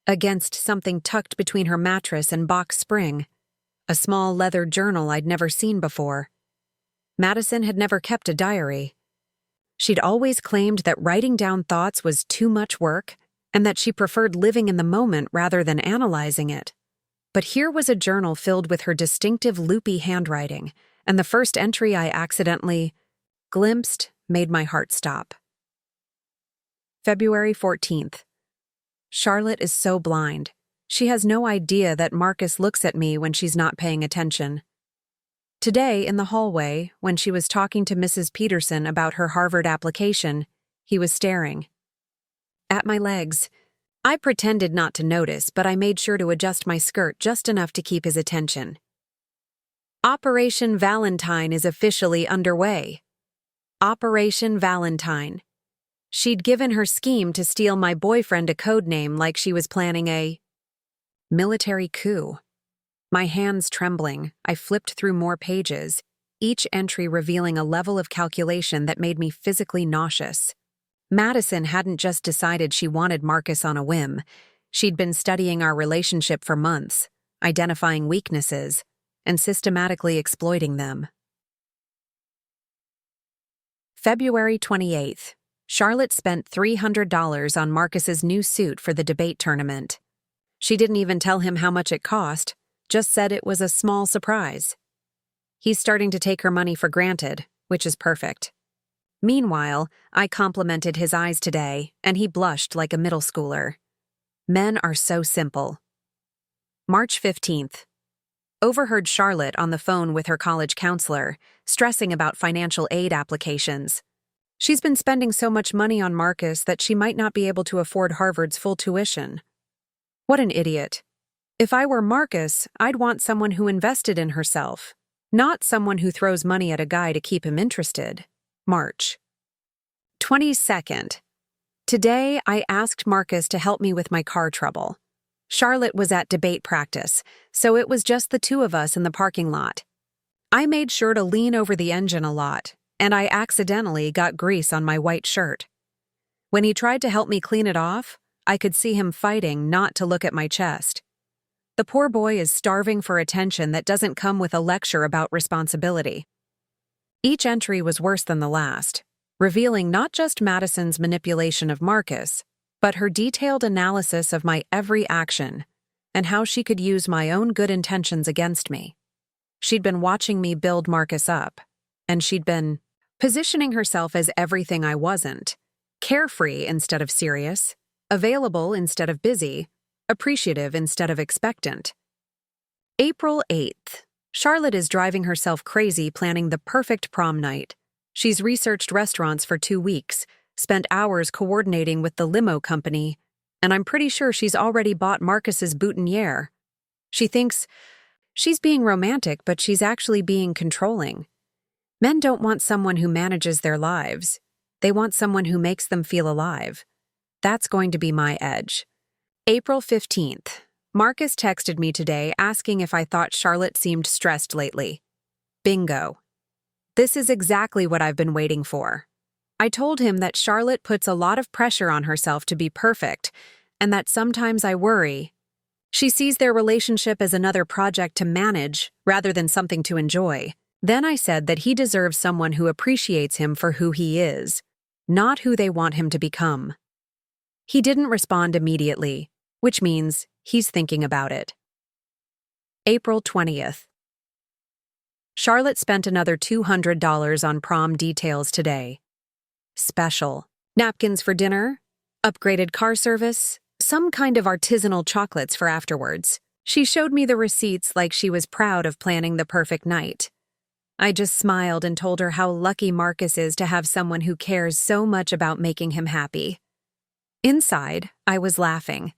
against something tucked between her mattress and box spring, a small leather journal I'd never seen before. Madison had never kept a diary. She'd always claimed that writing down thoughts was too much work and that she preferred living in the moment rather than analyzing it. But here was a journal filled with her distinctive loopy handwriting, and the first entry I accidentally glimpsed made my heart stop. February 14th. Charlotte is so blind. She has no idea that Marcus looks at me when she's not paying attention. Today, in the hallway, when she was talking to Mrs. Peterson about her Harvard application, he was staring at my legs. I pretended not to notice, but I made sure to adjust my skirt just enough to keep his attention. Operation Valentine is officially underway. Operation Valentine. She'd given her scheme to steal my boyfriend a code name like she was planning a military coup. My hands trembling, I flipped through more pages, each entry revealing a level of calculation that made me physically nauseous. Madison hadn't just decided she wanted Marcus on a whim. She'd been studying our relationship for months, identifying weaknesses, and systematically exploiting them. February 28th. Charlotte spent $300 on Marcus's new suit for the debate tournament. She didn't even tell him how much it cost, just said it was a small surprise. He's starting to take her money for granted, which is perfect. Meanwhile, I complimented his eyes today, and he blushed like a middle schooler. Men are so simple. March 15th. Overheard Charlotte on the phone with her college counselor, stressing about financial aid applications. She's been spending so much money on Marcus that she might not be able to afford Harvard's full tuition. What an idiot. If I were Marcus, I'd want someone who invested in herself, not someone who throws money at a guy to keep him interested. March 22nd. Today, I asked Marcus to help me with my car trouble. Charlotte was at debate practice, so it was just the two of us in the parking lot. I made sure to lean over the engine a lot, and I accidentally got grease on my white shirt. When he tried to help me clean it off, I could see him fighting not to look at my chest. The poor boy is starving for attention that doesn't come with a lecture about responsibility. Each entry was worse than the last, revealing not just Madison's manipulation of Marcus, but her detailed analysis of my every action and how she could use my own good intentions against me. She'd been watching me build Marcus up, and she'd been positioning herself as everything I wasn't, carefree instead of serious, available instead of busy, appreciative instead of expectant. April 8th. Charlotte is driving herself crazy planning the perfect prom night. She's researched restaurants for 2 weeks, spent hours coordinating with the limo company, and I'm pretty sure she's already bought Marcus's boutonniere. She thinks she's being romantic, but she's actually being controlling. Men don't want someone who manages their lives. They want someone who makes them feel alive. That's going to be my edge. April 15th. Marcus texted me today asking if I thought Charlotte seemed stressed lately. Bingo. This is exactly what I've been waiting for. I told him that Charlotte puts a lot of pressure on herself to be perfect, and that sometimes I worry. She sees their relationship as another project to manage rather than something to enjoy. Then I said that he deserves someone who appreciates him for who he is, not who they want him to become. He didn't respond immediately, which means he's thinking about it. April 20th. Charlotte spent another $200 on prom details today. Special. Napkins for dinner, upgraded car service, some kind of artisanal chocolates for afterwards. She showed me the receipts like she was proud of planning the perfect night. I just smiled and told her how lucky Marcus is to have someone who cares so much about making him happy. Inside, I was laughing.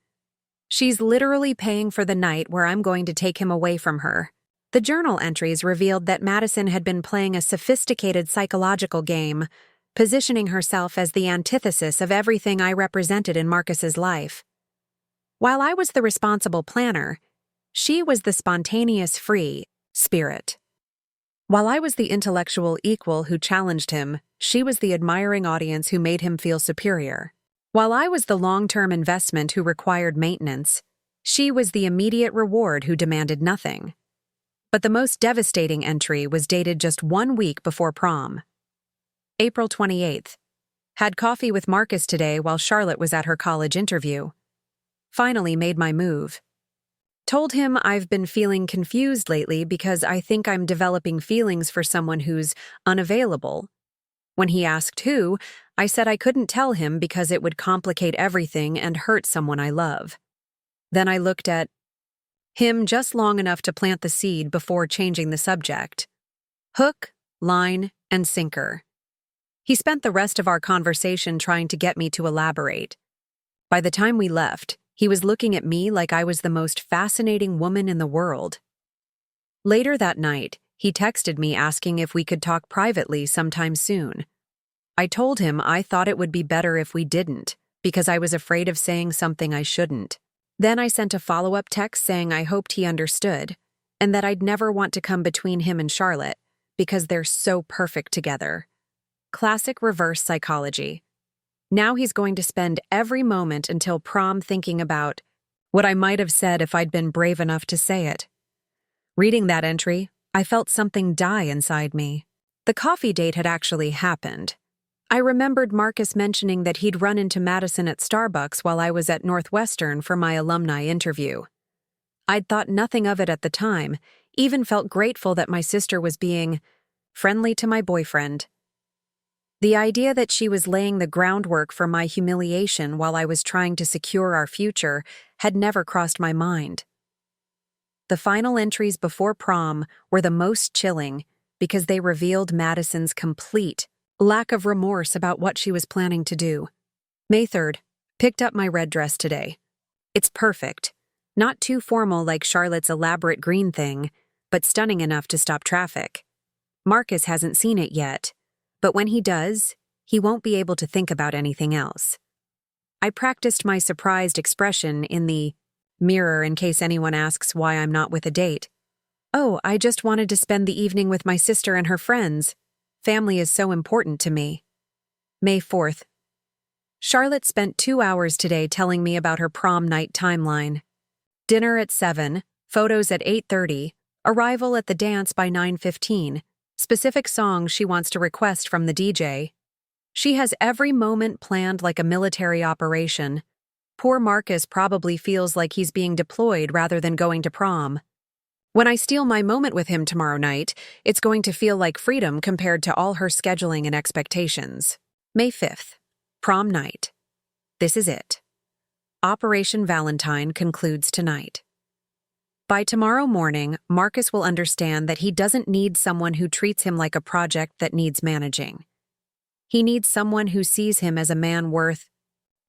She's literally paying for the night where I'm going to take him away from her. The journal entries revealed that Madison had been playing a sophisticated psychological game, positioning herself as the antithesis of everything I represented in Marcus's life. While I was the responsible planner, she was the spontaneous free spirit. While I was the intellectual equal who challenged him, she was the admiring audience who made him feel superior. While I was the long-term investment who required maintenance, she was the immediate reward who demanded nothing. But the most devastating entry was dated just 1 week before prom. April 28th. Had coffee with Marcus today while Charlotte was at her college interview. Finally made my move. Told him I've been feeling confused lately because I think I'm developing feelings for someone who's unavailable. When he asked who, I said I couldn't tell him because it would complicate everything and hurt someone I love. Then I looked at him just long enough to plant the seed before changing the subject. Hook, line, and sinker. He spent the rest of our conversation trying to get me to elaborate. By the time we left, he was looking at me like I was the most fascinating woman in the world. Later that night, he texted me asking if we could talk privately sometime soon. I told him I thought it would be better if we didn't, because I was afraid of saying something I shouldn't. Then I sent a follow-up text saying I hoped he understood, and that I'd never want to come between him and Charlotte, because they're so perfect together. Classic reverse psychology. Now he's going to spend every moment until prom thinking about what I might have said if I'd been brave enough to say it. Reading that entry, I felt something die inside me. The coffee date had actually happened. I remembered Marcus mentioning that he'd run into Madison at Starbucks while I was at Northwestern for my alumni interview. I'd thought nothing of it at the time, even felt grateful that my sister was being friendly to my boyfriend. The idea that she was laying the groundwork for my humiliation while I was trying to secure our future had never crossed my mind. The final entries before prom were the most chilling because they revealed Madison's complete lack of remorse about what she was planning to do. May 3rd. Picked up my red dress today. It's perfect. Not too formal like Charlotte's elaborate green thing, but stunning enough to stop traffic. Marcus hasn't seen it yet, but when he does, he won't be able to think about anything else. I practiced my surprised expression in the mirror in case anyone asks why I'm not with a date. Oh, I just wanted to spend the evening with my sister and her friends. Family is so important to me. May 4th. Charlotte spent 2 hours today telling me about her prom night timeline. Dinner at 7, photos at 8:30, arrival at the dance by 9:15, specific songs she wants to request from the DJ. She has every moment planned like a military operation. Poor Marcus probably feels like he's being deployed rather than going to prom. When I steal my moment with him tomorrow night, it's going to feel like freedom compared to all her scheduling and expectations. May 5th. Prom night. This is it. Operation Valentine concludes tonight. By tomorrow morning, Marcus will understand that he doesn't need someone who treats him like a project that needs managing. He needs someone who sees him as a man worth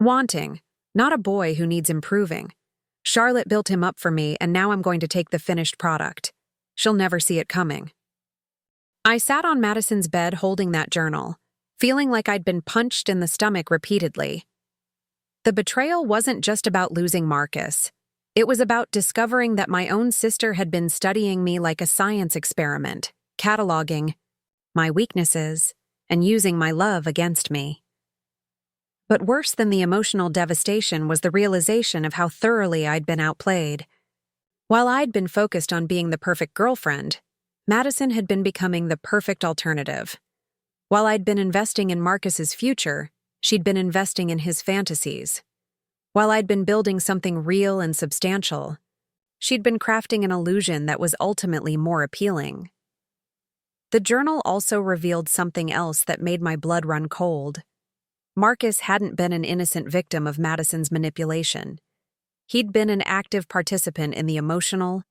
wanting, not a boy who needs improving. Charlotte built him up for me, and now I'm going to take the finished product. She'll never see it coming. I sat on Madison's bed holding that journal, feeling like I'd been punched in the stomach repeatedly. The betrayal wasn't just about losing Marcus. It was about discovering that my own sister had been studying me like a science experiment, cataloging my weaknesses and using my love against me. But worse than the emotional devastation was the realization of how thoroughly I'd been outplayed. While I'd been focused on being the perfect girlfriend, Madison had been becoming the perfect alternative. While I'd been investing in Marcus's future, she'd been investing in his fantasies. While I'd been building something real and substantial, she'd been crafting an illusion that was ultimately more appealing. The journal also revealed something else that made my blood run cold. Marcus hadn't been an innocent victim of Madison's manipulation. He'd been an active participant in the emotional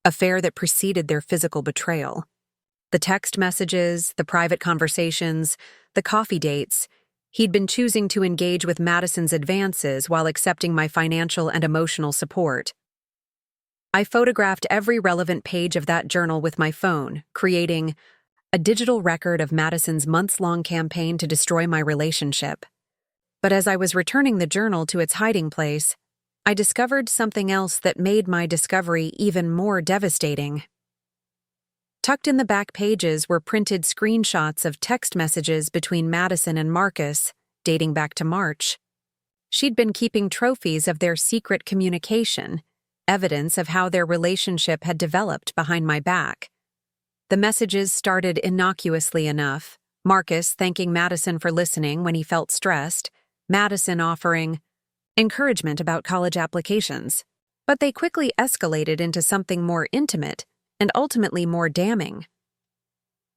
affair that preceded their physical betrayal. The The text messages, the private conversations, the coffee dates. He'd been choosing to engage with Madison's advances while accepting my financial and emotional support. I photographed every relevant page of that journal with my phone, creating a digital record of Madison's months-long campaign to destroy my relationship. But as I was returning the journal to its hiding place, I discovered something else that made my discovery even more devastating. Tucked in the back pages were printed screenshots of text messages between Madison and Marcus, dating back to March. She'd been keeping trophies of their secret communication, evidence of how their relationship had developed behind my back. The messages started innocuously enough, Marcus thanking Madison for listening when he felt stressed, Madison offering encouragement about college applications. But they quickly escalated into something more intimate and ultimately more damning.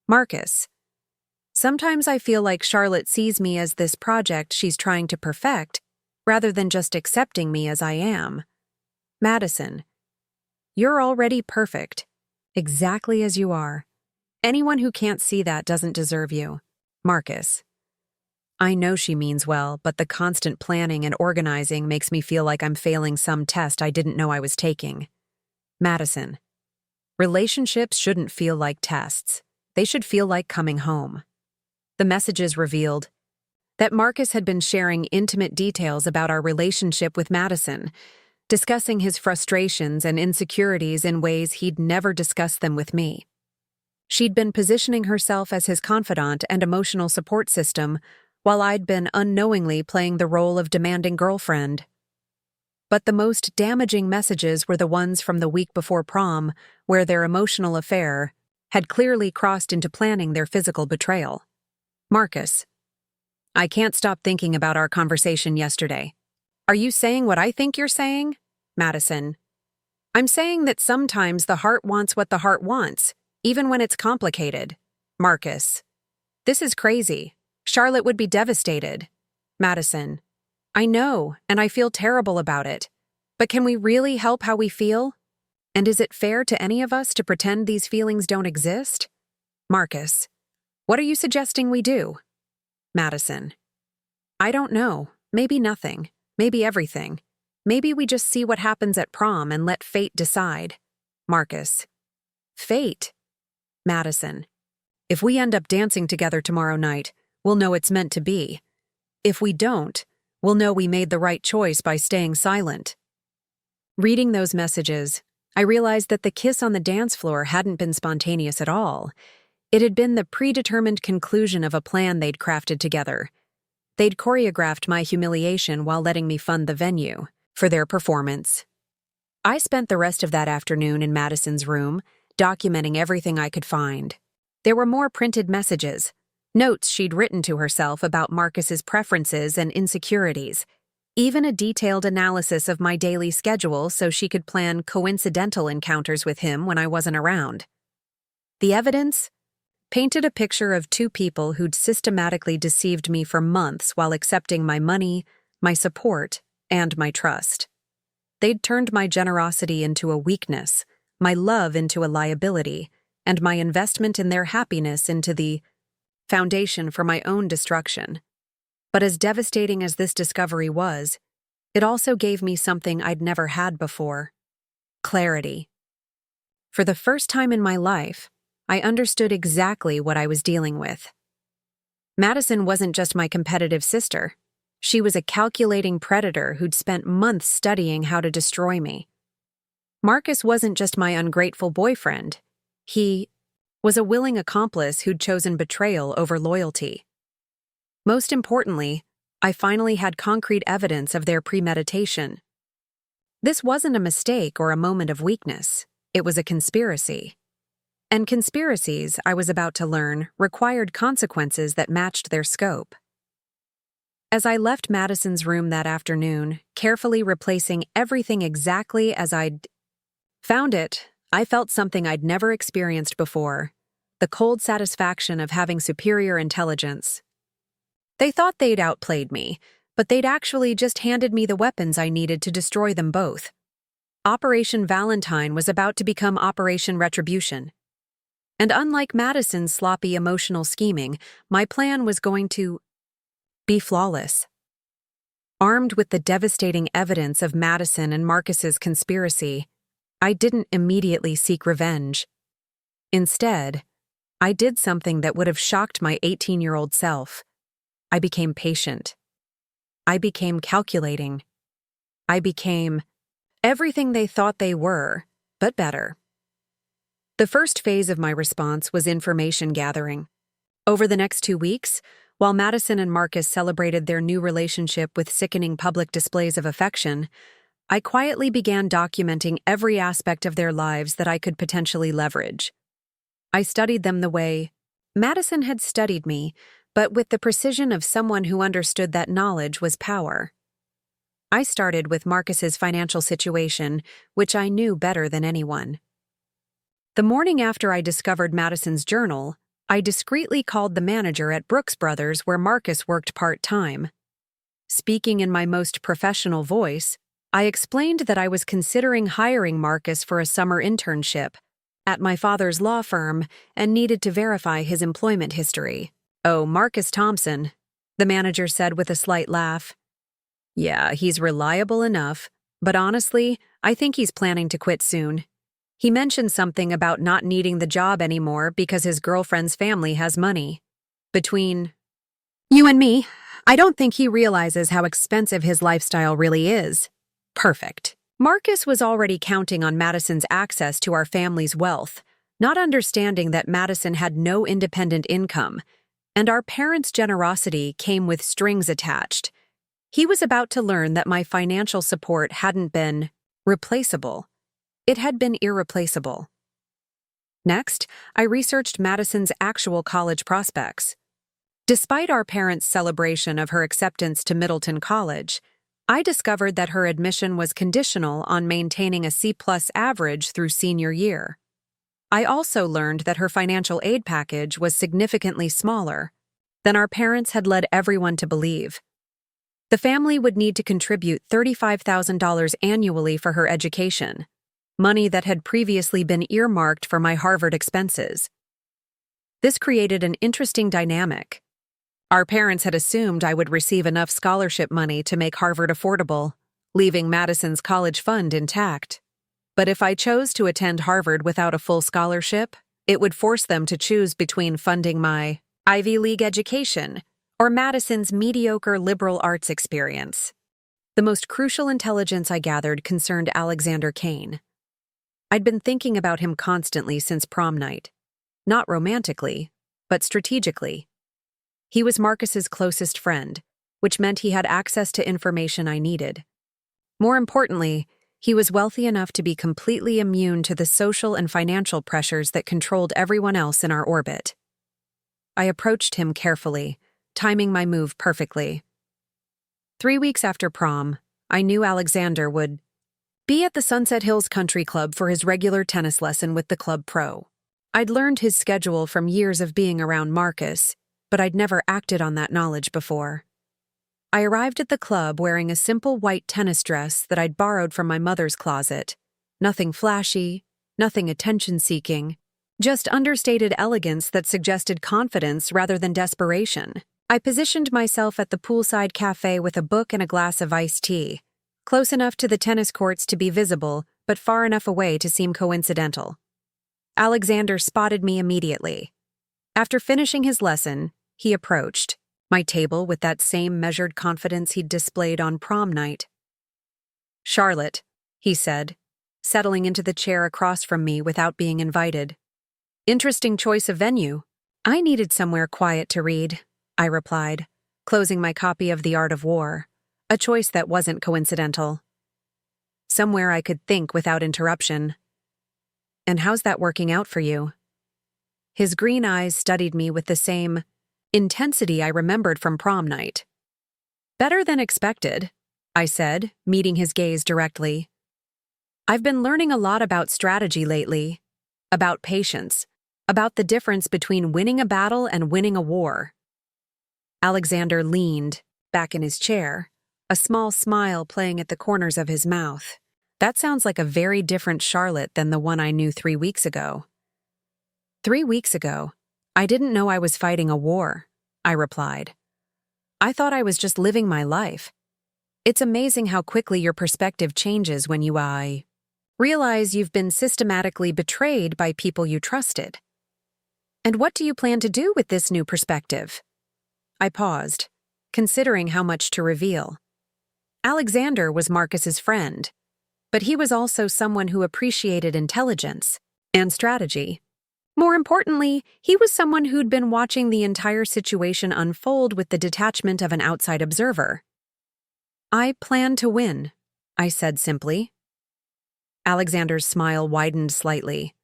Marcus: sometimes I feel like Charlotte sees me as this project she's trying to perfect, rather than just accepting me as I am. Madison: you're already perfect, exactly as you are. Anyone who can't see that doesn't deserve you. Marcus: I know she means well, but the constant planning and organizing makes me feel like I'm failing some test I didn't know I was taking. Madison: relationships shouldn't feel like tests. They should feel like coming home. The messages revealed that Marcus had been sharing intimate details about our relationship with Madison, discussing his frustrations and insecurities in ways he'd never discussed them with me. She'd been positioning herself as his confidant and emotional support system, while I'd been unknowingly playing the role of demanding girlfriend. But the most damaging messages were the ones from the week before prom, where their emotional affair had clearly crossed into planning their physical betrayal. Marcus: I can't stop thinking about our conversation yesterday. Are you saying what I think you're saying? Madison: I'm saying that sometimes the heart wants what the heart wants, even when it's complicated. Marcus: this is crazy. Charlotte would be devastated. Madison: I know, and I feel terrible about it. But can we really help how we feel? And is it fair to any of us to pretend these feelings don't exist? Marcus: what are you suggesting we do? Madison: I don't know. Maybe nothing. Maybe everything. Maybe we just see what happens at prom and let fate decide. Marcus: fate? Madison: if we end up dancing together tomorrow night, we'll know it's meant to be. If we don't, we'll know we made the right choice by staying silent. Reading those messages, I realized that the kiss on the dance floor hadn't been spontaneous at all. It had been the predetermined conclusion of a plan they'd crafted together. They'd choreographed my humiliation while letting me fund the venue for their performance. I spent the rest of that afternoon in Madison's room, documenting everything I could find. There were more printed messages, notes she'd written to herself about Marcus's preferences and insecurities, even a detailed analysis of my daily schedule so she could plan coincidental encounters with him when I wasn't around. The evidence painted a picture of two people who'd systematically deceived me for months while accepting my money, my support, and my trust. They'd turned my generosity into a weakness, my love into a liability, and my investment in their happiness into the foundation for my own destruction. But as devastating as this discovery was, it also gave me something I'd never had before: clarity. For the first time in my life, I understood exactly what I was dealing with. Madison wasn't just my competitive sister. She was a calculating predator who'd spent months studying how to destroy me. Marcus wasn't just my ungrateful boyfriend. He was a willing accomplice who'd chosen betrayal over loyalty. Most importantly, I finally had concrete evidence of their premeditation. This wasn't a mistake or a moment of weakness. It was a conspiracy. And conspiracies, I was about to learn, required consequences that matched their scope. As I left Madison's room that afternoon, carefully replacing everything exactly as I'd found it, I felt something I'd never experienced before: the cold satisfaction of having superior intelligence. They thought they'd outplayed me, but they'd actually just handed me the weapons I needed to destroy them both. Operation Valentine was about to become Operation Retribution. And unlike Madison's sloppy emotional scheming, my plan was going to be flawless. Armed with the devastating evidence of Madison and Marcus's conspiracy, I didn't immediately seek revenge. Instead, I did something that would have shocked my 18-year-old self. I became patient. I became calculating. I became everything they thought they were, but better. The first phase of my response was information gathering. Over the next 2 weeks, while Madison and Marcus celebrated their new relationship with sickening public displays of affection, I quietly began documenting every aspect of their lives that I could potentially leverage. I studied them the way Madison had studied me, but with the precision of someone who understood that knowledge was power. I started with Marcus's financial situation, which I knew better than anyone. The morning after I discovered Madison's journal, I discreetly called the manager at Brooks Brothers where Marcus worked part-time. Speaking in my most professional voice, I explained that I was considering hiring Marcus for a summer internship at my father's law firm and needed to verify his employment history. "Oh, Marcus Thompson," the manager said with a slight laugh. "Yeah, he's reliable enough, but honestly, I think he's planning to quit soon. He mentioned something about not needing the job anymore because his girlfriend's family has money. Between you and me, I don't think he realizes how expensive his lifestyle really is." Perfect. Marcus was already counting on Madison's access to our family's wealth, not understanding that Madison had no independent income, and our parents' generosity came with strings attached. He was about to learn that my financial support hadn't been replaceable. It had been irreplaceable. Next, I researched Madison's actual college prospects. Despite our parents' celebration of her acceptance to Middleton College, I discovered that her admission was conditional on maintaining a C+ average through senior year. I also learned that her financial aid package was significantly smaller than our parents had led everyone to believe. The family would need to contribute $35,000 annually for her education, money that had previously been earmarked for my Harvard expenses. This created an interesting dynamic. Our parents had assumed I would receive enough scholarship money to make Harvard affordable, leaving Madison's college fund intact. But if I chose to attend Harvard without a full scholarship, it would force them to choose between funding my Ivy League education or Madison's mediocre liberal arts experience. The most crucial intelligence I gathered concerned Alexander Kane. I'd been thinking about him constantly since prom night. Not romantically, but strategically. He was Marcus's closest friend, which meant he had access to information I needed. More importantly, he was wealthy enough to be completely immune to the social and financial pressures that controlled everyone else in our orbit. I approached him carefully, timing my move perfectly. 3 weeks after prom, I knew Alexander would be at the Sunset Hills Country Club for his regular tennis lesson with the club pro. I'd learned his schedule from years of being around Marcus, but I'd never acted on that knowledge before. I arrived at the club wearing a simple white tennis dress that I'd borrowed from my mother's closet. Nothing flashy, nothing attention-seeking, just understated elegance that suggested confidence rather than desperation. I positioned myself at the poolside cafe with a book and a glass of iced tea, close enough to the tennis courts to be visible, but far enough away to seem coincidental. Alexander spotted me immediately. After finishing his lesson, he approached my table with that same measured confidence he'd displayed on prom night. "Charlotte," he said, settling into the chair across from me without being invited. "Interesting choice of venue." "I needed somewhere quiet to read," I replied, closing my copy of The Art of War, a choice that wasn't coincidental. "Somewhere I could think without interruption." "And how's that working out for you?" His green eyes studied me with the same intensity I remembered from prom night. "Better than expected," I said, meeting his gaze directly. "I've been learning a lot about strategy lately, about patience, about the difference between winning a battle and winning a war." Alexander leaned back in his chair, a small smile playing at the corners of his mouth. "That sounds like a very different Charlotte than the one I knew 3 weeks ago." 3 weeks ago, I didn't know I was fighting a war, I replied. I thought I was just living my life. It's amazing how quickly your perspective changes when you realize you've been systematically betrayed by people you trusted. And what do you plan to do with this new perspective? I paused, considering how much to reveal. Alexander was Marcus's friend, but he was also someone who appreciated intelligence and strategy. More importantly, he was someone who'd been watching the entire situation unfold with the detachment of an outside observer. I plan to win, I said simply. Alexander's smile widened slightly.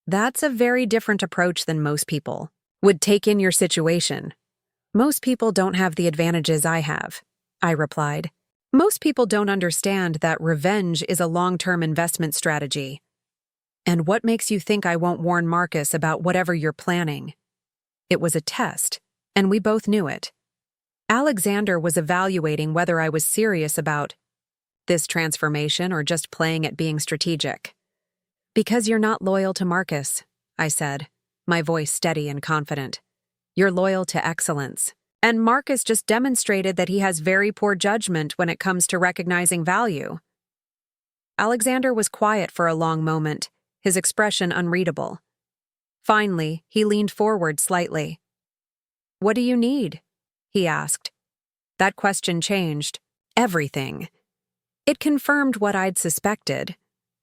That's a very different approach than most people would take in your situation. Most people don't have the advantages I have, I replied. Most people don't understand that revenge is a long-term investment strategy. And what makes you think I won't warn Marcus about whatever you're planning? It was a test, and we both knew it. Alexander was evaluating whether I was serious about this transformation or just playing at being strategic. Because you're not loyal to Marcus, I said, my voice steady and confident. You're loyal to excellence. And Marcus just demonstrated that he has very poor judgment when it comes to recognizing value. Alexander was quiet for a long moment, his expression unreadable. Finally, he leaned forward slightly. What do you need? He asked. That question changed everything. It confirmed what I'd suspected.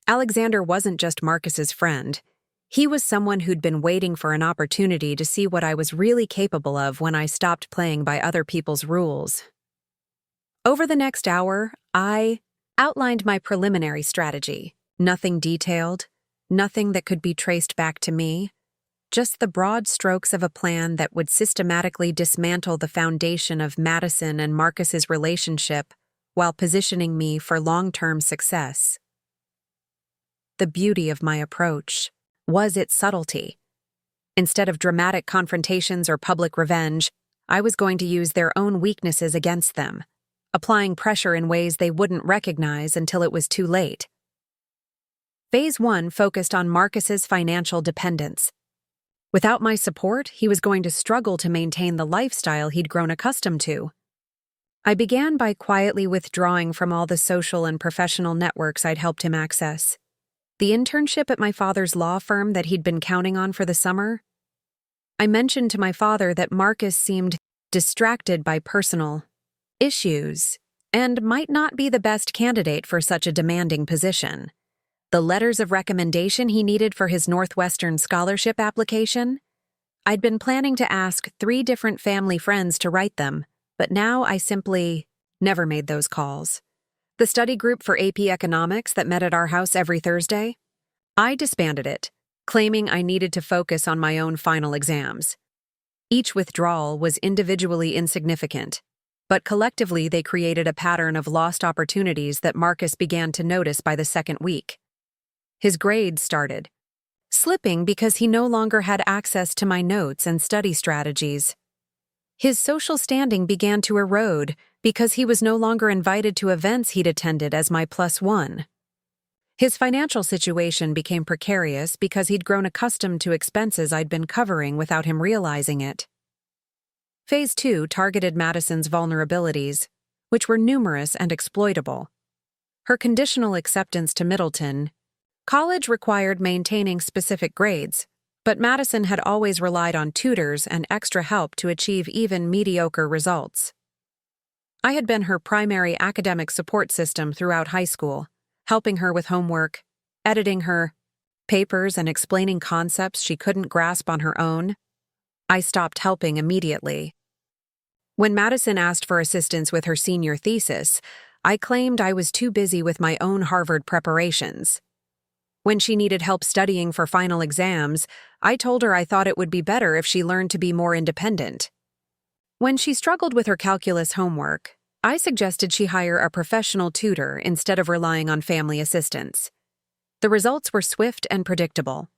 Alexander wasn't just Marcus's friend. He was someone who'd been waiting for an opportunity to see what I was really capable of when I stopped playing by other people's rules. Over the next hour, I outlined my preliminary strategy. Nothing detailed, nothing that could be traced back to me, just the broad strokes of a plan that would systematically dismantle the foundation of Madison and Marcus's relationship while positioning me for long-term success. The beauty of my approach was its subtlety. Instead of dramatic confrontations or public revenge, I was going to use their own weaknesses against them, applying pressure in ways they wouldn't recognize until it was too late. Phase 1 focused on Marcus's financial dependence. Without my support, he was going to struggle to maintain the lifestyle he'd grown accustomed to. I began by quietly withdrawing from all the social and professional networks I'd helped him access. The internship at my father's law firm that he'd been counting on for the summer. I mentioned to my father that Marcus seemed distracted by personal issues and might not be the best candidate for such a demanding position. The letters of recommendation he needed for his Northwestern scholarship application? I'd been planning to ask 3 different family friends to write them, but now I simply never made those calls. The study group for AP Economics that met at our house every Thursday? I disbanded it, claiming I needed to focus on my own final exams. Each withdrawal was individually insignificant, but collectively they created a pattern of lost opportunities that Marcus began to notice by the second week. His grades started slipping because he no longer had access to my notes and study strategies. His social standing began to erode because he was no longer invited to events he'd attended as my +1. His financial situation became precarious because he'd grown accustomed to expenses I'd been covering without him realizing it. Phase 2 targeted Madison's vulnerabilities, which were numerous and exploitable. Her conditional acceptance to Middleton. College required maintaining specific grades, but Madison had always relied on tutors and extra help to achieve even mediocre results. I had been her primary academic support system throughout high school, helping her with homework, editing her papers, and explaining concepts she couldn't grasp on her own. I stopped helping immediately. When Madison asked for assistance with her senior thesis, I claimed I was too busy with my own Harvard preparations. When she needed help studying for final exams, I told her I thought it would be better if she learned to be more independent. When she struggled with her calculus homework, I suggested she hire a professional tutor instead of relying on family assistance. The results were swift and predictable.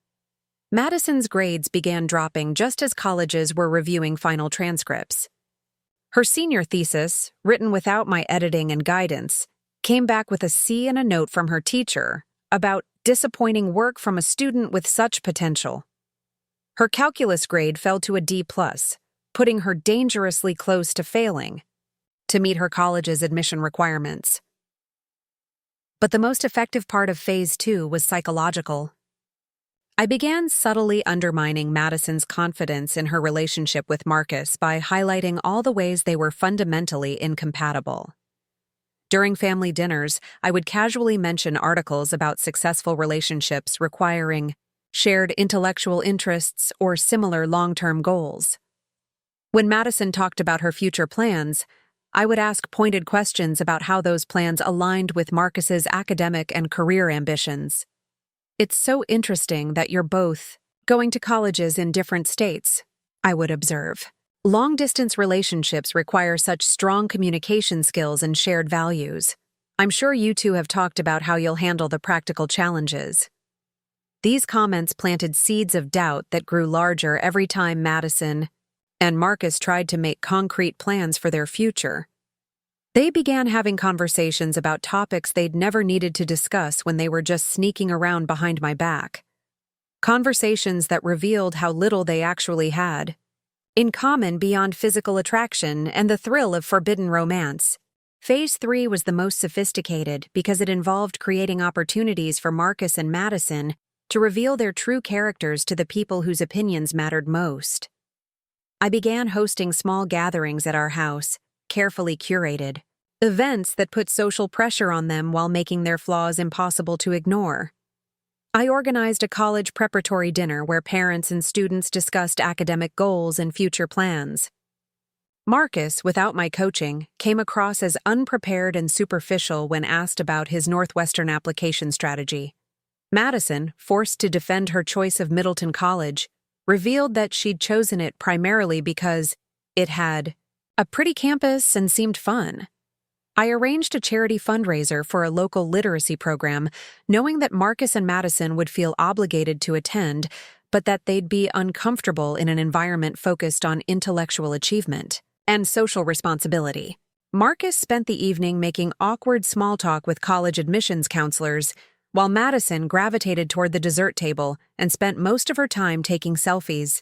Madison's grades began dropping just as colleges were reviewing final transcripts. Her senior thesis, written without my editing and guidance, came back with a C and a note from her teacher about disappointing work from a student with such potential. Her calculus grade fell to a D+, putting her dangerously close to failing to meet her college's admission requirements. But the most effective part of Phase 2 was psychological. I began subtly undermining Madison's confidence in her relationship with Marcus by highlighting all the ways they were fundamentally incompatible. During family dinners, I would casually mention articles about successful relationships requiring shared intellectual interests or similar long-term goals. When Madison talked about her future plans, I would ask pointed questions about how those plans aligned with Marcus's academic and career ambitions. "It's so interesting that you're both going to colleges in different states," I would observe. "Long-distance relationships require such strong communication skills and shared values. I'm sure you two have talked about how you'll handle the practical challenges." These comments planted seeds of doubt that grew larger every time Madison and Marcus tried to make concrete plans for their future. They began having conversations about topics they'd never needed to discuss when they were just sneaking around behind my back. Conversations that revealed how little they actually had in common beyond physical attraction and the thrill of forbidden romance. Phase 3 was the most sophisticated because it involved creating opportunities for Marcus and Madison to reveal their true characters to the people whose opinions mattered most. I began hosting small gatherings at our house, carefully curated, events that put social pressure on them while making their flaws impossible to ignore. I organized a college preparatory dinner where parents and students discussed academic goals and future plans. Marcus, without my coaching, came across as unprepared and superficial when asked about his Northwestern application strategy. Madison, forced to defend her choice of Middleton College, revealed that she'd chosen it primarily because it had a pretty campus and seemed fun. I arranged a charity fundraiser for a local literacy program, knowing that Marcus and Madison would feel obligated to attend, but that they'd be uncomfortable in an environment focused on intellectual achievement and social responsibility. Marcus spent the evening making awkward small talk with college admissions counselors, while Madison gravitated toward the dessert table and spent most of her time taking selfies.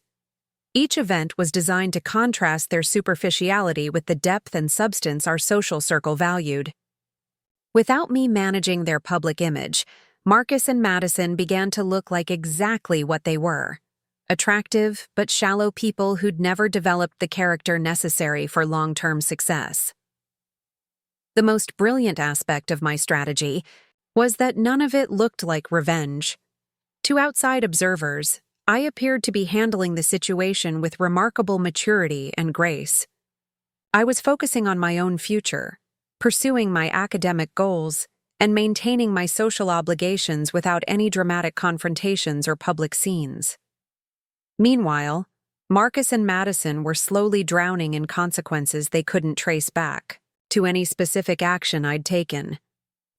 Each event was designed to contrast their superficiality with the depth and substance our social circle valued. Without me managing their public image, Marcus and Madison began to look like exactly what they were: attractive but shallow people who'd never developed the character necessary for long-term success. The most brilliant aspect of my strategy was that none of it looked like revenge. To outside observers, I appeared to be handling the situation with remarkable maturity and grace. I was focusing on my own future, pursuing my academic goals, and maintaining my social obligations without any dramatic confrontations or public scenes. Meanwhile, Marcus and Madison were slowly drowning in consequences they couldn't trace back to any specific action I'd taken.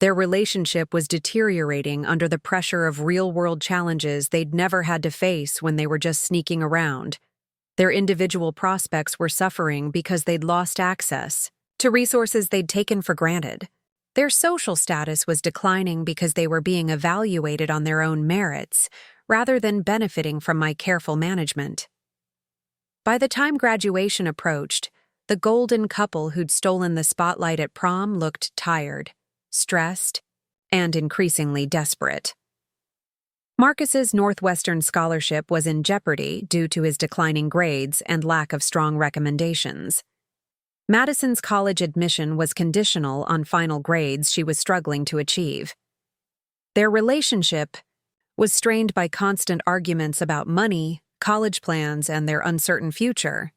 Their relationship was deteriorating under the pressure of real-world challenges they'd never had to face when they were just sneaking around. Their individual prospects were suffering because they'd lost access to resources they'd taken for granted. Their social status was declining because they were being evaluated on their own merits, rather than benefiting from my careful management. By the time graduation approached, the golden couple who'd stolen the spotlight at prom looked tired, stressed, and increasingly desperate. Marcus's Northwestern scholarship was in jeopardy due to his declining grades and lack of strong recommendations. Madison's college admission was conditional on final grades she was struggling to achieve. Their relationship was strained by constant arguments about money, college plans, and their uncertain future,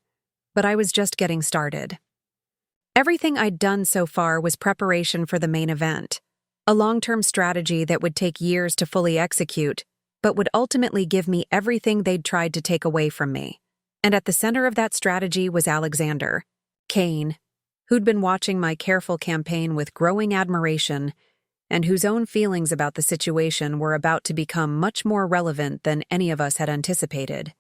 but I was just getting started. Everything I'd done so far was preparation for the main event, a long-term strategy that would take years to fully execute, but would ultimately give me everything they'd tried to take away from me. And at the center of that strategy was Alexander Kane, who'd been watching my careful campaign with growing admiration and whose own feelings about the situation were about to become much more relevant than any of us had anticipated.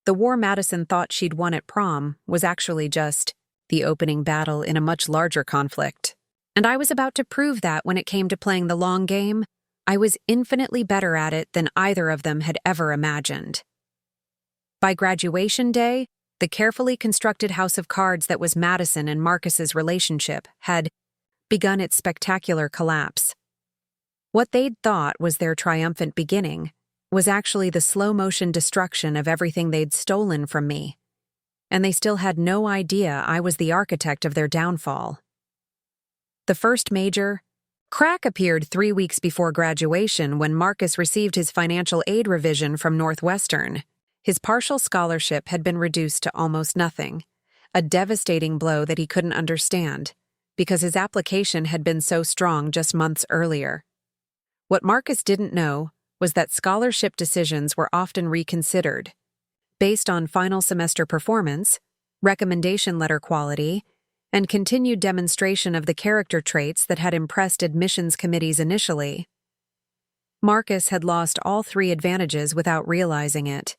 The war Madison thought she'd won at prom was actually just the opening battle in a much larger conflict, and I was about to prove that when it came to playing the long game, I was infinitely better at it than either of them had ever imagined. By graduation day, the carefully constructed house of cards that was Madison and Marcus's relationship had begun its spectacular collapse. What they'd thought was their triumphant beginning was actually the slow-motion destruction of everything they'd stolen from me, and they still had no idea I was the architect of their downfall. The first major crack appeared 3 weeks before graduation when Marcus received his financial aid revision from Northwestern. His partial scholarship had been reduced to almost nothing, a devastating blow that he couldn't understand, because his application had been so strong just months earlier. What Marcus didn't know was that scholarship decisions were often reconsidered, based on final semester performance, recommendation letter quality, and continued demonstration of the character traits that had impressed admissions committees initially. Marcus had lost all 3 advantages without realizing it.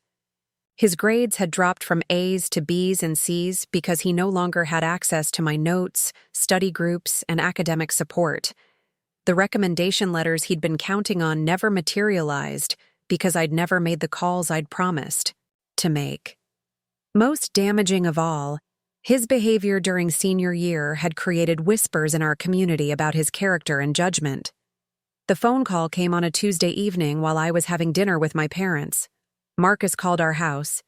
His grades had dropped from A's to B's and C's because he no longer had access to my notes, study groups, and academic support. The recommendation letters he'd been counting on never materialized because I'd never made the calls I'd promised to make. Most damaging of all, his behavior during senior year had created whispers in our community about his character and judgment. The phone call came on a Tuesday evening while I was having dinner with my parents. Marcus called our house.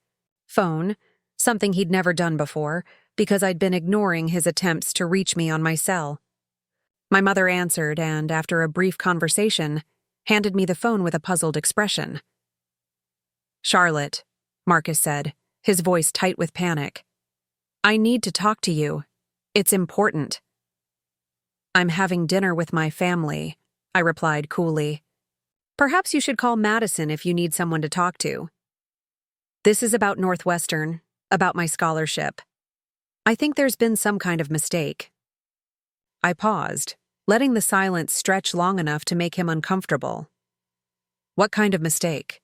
Phone, something he'd never done before, because I'd been ignoring his attempts to reach me on my cell. My mother answered and, after a brief conversation, handed me the phone with a puzzled expression. "Charlotte," Marcus said, his voice tight with panic. "I need to talk to you. It's important." "I'm having dinner with my family," I replied coolly. "Perhaps you should call Madison if you need someone to talk to." "This is about Northwestern, about my scholarship. I think there's been some kind of mistake." I paused, letting the silence stretch long enough to make him uncomfortable. "What kind of mistake?"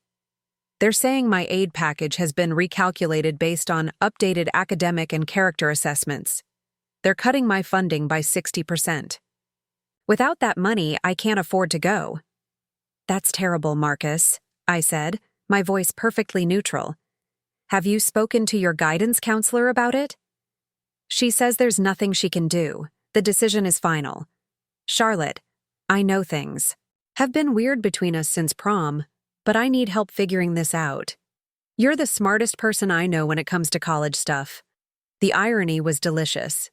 "They're saying my aid package has been recalculated based on updated academic and character assessments. They're cutting my funding by 60%. Without that money, I can't afford to go." "That's terrible, Marcus," I said, my voice perfectly neutral. "Have you spoken to your guidance counselor about it?" "She says there's nothing she can do. The decision is final." "Charlotte, I know things have been weird between us since prom, but I need help figuring this out. You're the smartest person I know when it comes to college stuff." The irony was delicious.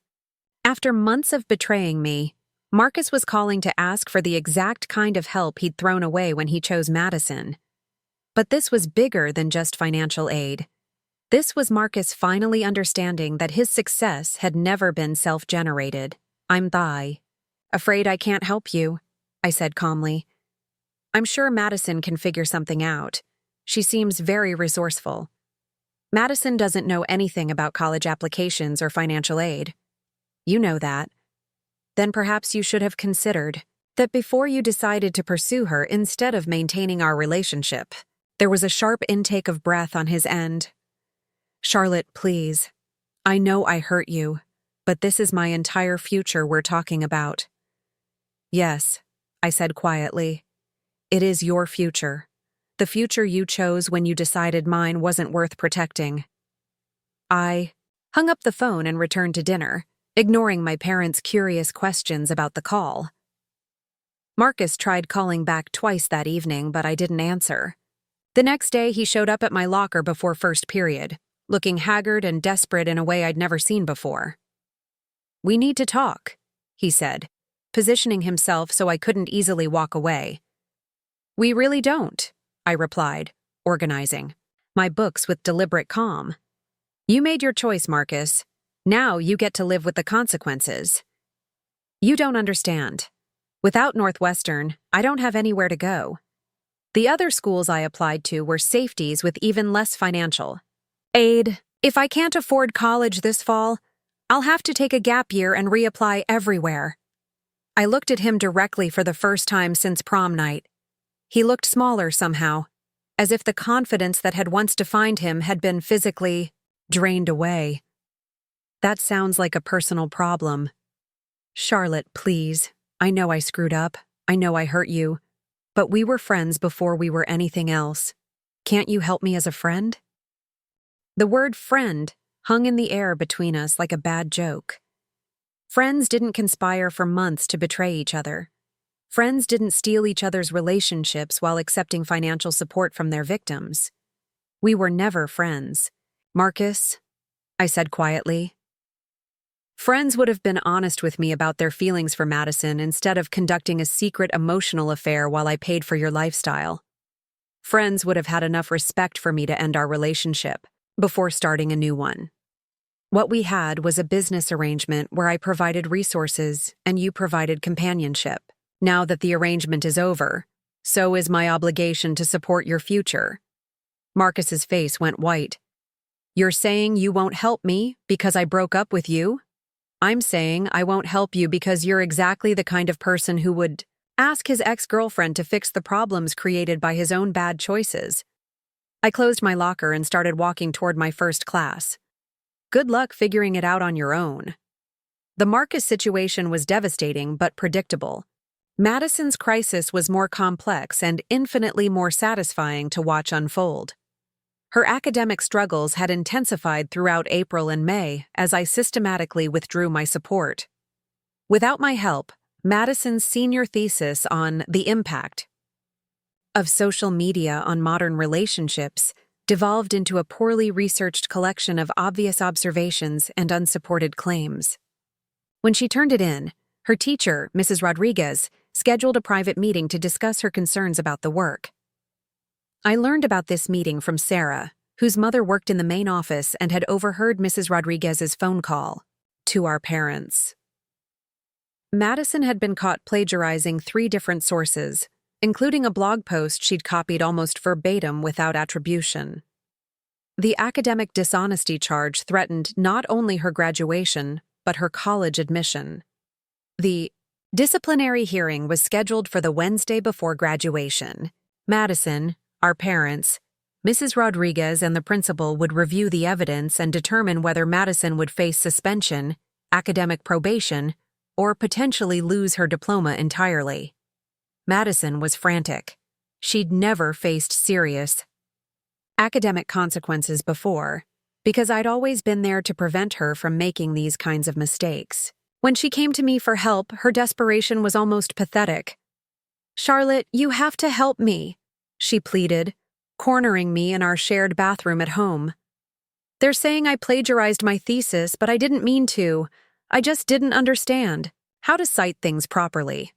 After months of betraying me, Marcus was calling to ask for the exact kind of help he'd thrown away when he chose Madison. But this was bigger than just financial aid. This was Marcus finally understanding that his success had never been self-generated. "Afraid I can't help you," I said calmly. "I'm sure Madison can figure something out. She seems very resourceful." "Madison doesn't know anything about college applications or financial aid." "You know that. Then perhaps you should have considered that before you decided to pursue her instead of maintaining our relationship." There was a sharp intake of breath on his end. "Charlotte, please. I know I hurt you, but this is my entire future we're talking about." "Yes," I said quietly. "It is your future. The future you chose when you decided mine wasn't worth protecting." I hung up the phone and returned to dinner, ignoring my parents' curious questions about the call. Marcus tried calling back twice that evening, but I didn't answer. The next day, he showed up at my locker before first period, looking haggard and desperate in a way I'd never seen before. "We need to talk," he said, positioning himself so I couldn't easily walk away. "We really don't," I replied, organizing my books with deliberate calm. "You made your choice, Marcus. Now you get to live with the consequences." "You don't understand. Without Northwestern, I don't have anywhere to go. The other schools I applied to were safeties with even less financial aid. If I can't afford college this fall, I'll have to take a gap year and reapply everywhere." I looked at him directly for the first time since prom night. He looked smaller somehow, as if the confidence that had once defined him had been physically drained away. "That sounds like a personal problem." "Charlotte, please. I know I screwed up. I know I hurt you. But we were friends before we were anything else. Can't you help me as a friend?" The word friend hung in the air between us like a bad joke. Friends didn't conspire for months to betray each other. Friends didn't steal each other's relationships while accepting financial support from their victims. We were never friends. Marcus, I said quietly. Friends would have been honest with me about their feelings for Madison instead of conducting a secret emotional affair while I paid for your lifestyle. Friends would have had enough respect for me to end our relationship before starting a new one. What we had was a business arrangement where I provided resources and you provided companionship. Now that the arrangement is over, so is my obligation to support your future. Marcus's face went white. You're saying you won't help me because I broke up with you? I'm saying I won't help you because you're exactly the kind of person who would ask his ex-girlfriend to fix the problems created by his own bad choices. I closed my locker and started walking toward my first class. Good luck figuring it out on your own. The Marcus situation was devastating but predictable. Madison's crisis was more complex and infinitely more satisfying to watch unfold. Her academic struggles had intensified throughout April and May as I systematically withdrew my support. Without my help, Madison's senior thesis on the impact of social media on modern relationships devolved into a poorly researched collection of obvious observations and unsupported claims. When she turned it in, her teacher, Mrs. Rodriguez, scheduled a private meeting to discuss her concerns about the work. I learned about this meeting from Sarah, whose mother worked in the main office and had overheard Mrs. Rodriguez's phone call to our parents. Madison had been caught plagiarizing 3 different sources, including a blog post she'd copied almost verbatim without attribution. The academic dishonesty charge threatened not only her graduation, but her college admission. The disciplinary hearing was scheduled for the Wednesday before graduation. Madison, our parents, Mrs. Rodriguez, and the principal would review the evidence and determine whether Madison would face suspension, academic probation, or potentially lose her diploma entirely. Madison was frantic. She'd never faced serious academic consequences before, because I'd always been there to prevent her from making these kinds of mistakes. When she came to me for help, her desperation was almost pathetic. "Charlotte, you have to help me," she pleaded, cornering me in our shared bathroom at home. "They're saying I plagiarized my thesis, but I didn't mean to. I just didn't understand how to cite things properly."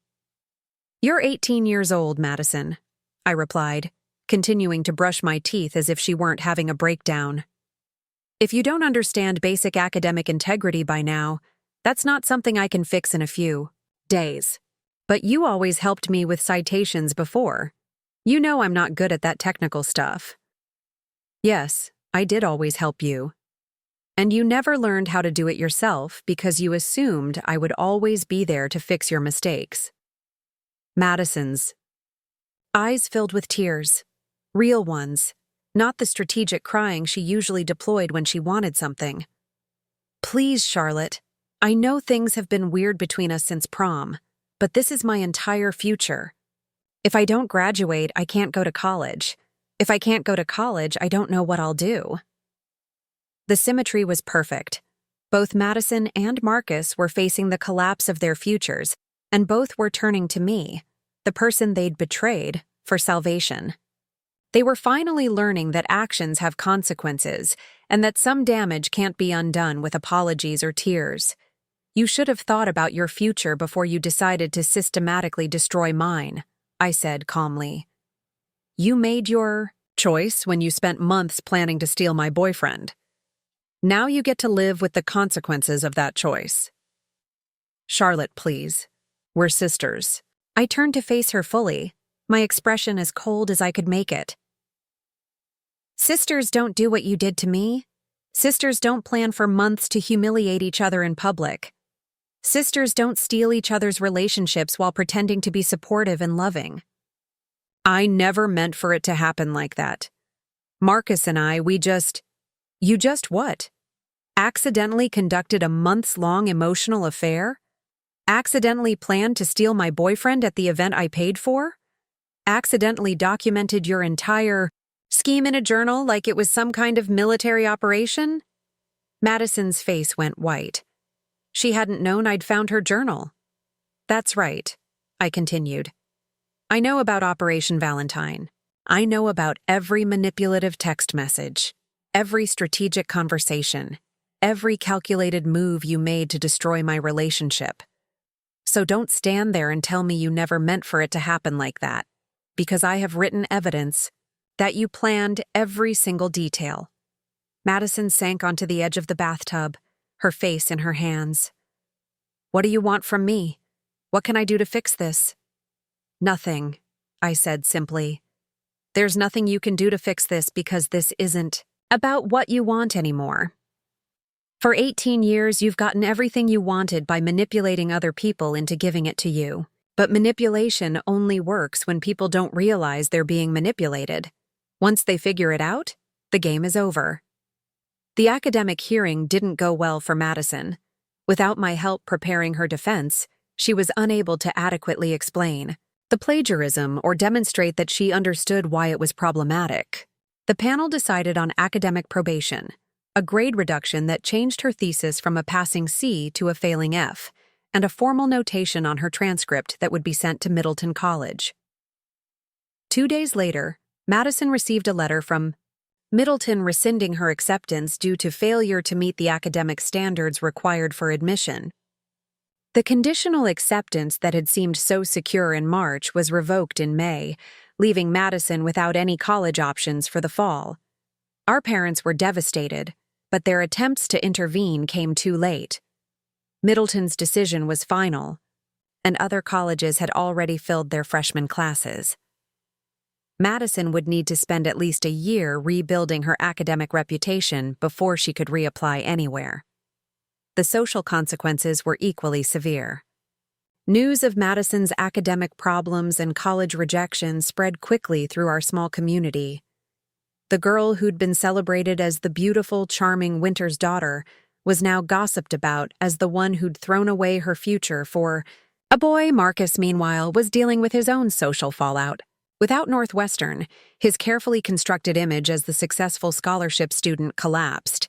"You're 18 years old, Madison," I replied, continuing to brush my teeth as if she weren't having a breakdown. "If you don't understand basic academic integrity by now, that's not something I can fix in a few days. But you always helped me with citations before. You know I'm not good at that technical stuff." "Yes, I did always help you. And you never learned how to do it yourself because you assumed I would always be there to fix your mistakes." Madison's eyes filled with tears, real ones, not the strategic crying she usually deployed when she wanted something. "Please, Charlotte, I know things have been weird between us since prom, but this is my entire future. If I don't graduate, I can't go to college. If I can't go to college, I don't know what I'll do." The symmetry was perfect. Both Madison and Marcus were facing the collapse of their futures, and both were turning to me, the person they'd betrayed, for salvation. They were finally learning that actions have consequences, and that some damage can't be undone with apologies or tears. "You should have thought about your future before you decided to systematically destroy mine," I said calmly. "You made your choice when you spent months planning to steal my boyfriend. Now you get to live with the consequences of that choice." "Charlotte, please. We're sisters." I turned to face her fully, my expression as cold as I could make it. "Sisters don't do what you did to me. Sisters don't plan for months to humiliate each other in public. Sisters don't steal each other's relationships while pretending to be supportive and loving. I never meant for it to happen like that. Marcus and I, You just what? Accidentally conducted a months-long emotional affair? Accidentally planned to steal my boyfriend at the event I paid for? Accidentally documented your entire scheme scheme in a journal like it was some kind of military operation? Madison's face went white. She hadn't known I'd found her journal. That's right, I continued. I know about Operation Valentine. I know about every manipulative text message, every strategic conversation, every calculated move you made to destroy my relationship. So don't stand there and tell me you never meant for it to happen like that, because I have written evidence that you planned every single detail. Madison sank onto the edge of the bathtub, her face in her hands. What do you want from me? What can I do to fix this? Nothing, I said simply. There's nothing you can do to fix this because this isn't about what you want anymore. For 18 years, you've gotten everything you wanted by manipulating other people into giving it to you. But manipulation only works when people don't realize they're being manipulated. Once they figure it out, the game is over. The academic hearing didn't go well for Madison. Without my help preparing her defense, she was unable to adequately explain the plagiarism or demonstrate that she understood why it was problematic. The panel decided on academic probation, a grade reduction that changed her thesis from a passing C to a failing F, and a formal notation on her transcript that would be sent to Middleton College. 2 days later, Madison received a letter from Middleton rescinding her acceptance due to failure to meet the academic standards required for admission. The conditional acceptance that had seemed so secure in March was revoked in May, leaving Madison without any college options for the fall. Our parents were devastated, but their attempts to intervene came too late. Middleton's decision was final, and other colleges had already filled their freshman classes. Madison would need to spend at least a year rebuilding her academic reputation before she could reapply anywhere. The social consequences were equally severe. News of Madison's academic problems and college rejection spread quickly through our small community. The girl who'd been celebrated as the beautiful, charming Winter's daughter was now gossiped about as the one who'd thrown away her future for a boy. Marcus, meanwhile, was dealing with his own social fallout. Without Northwestern, his carefully constructed image as the successful scholarship student collapsed.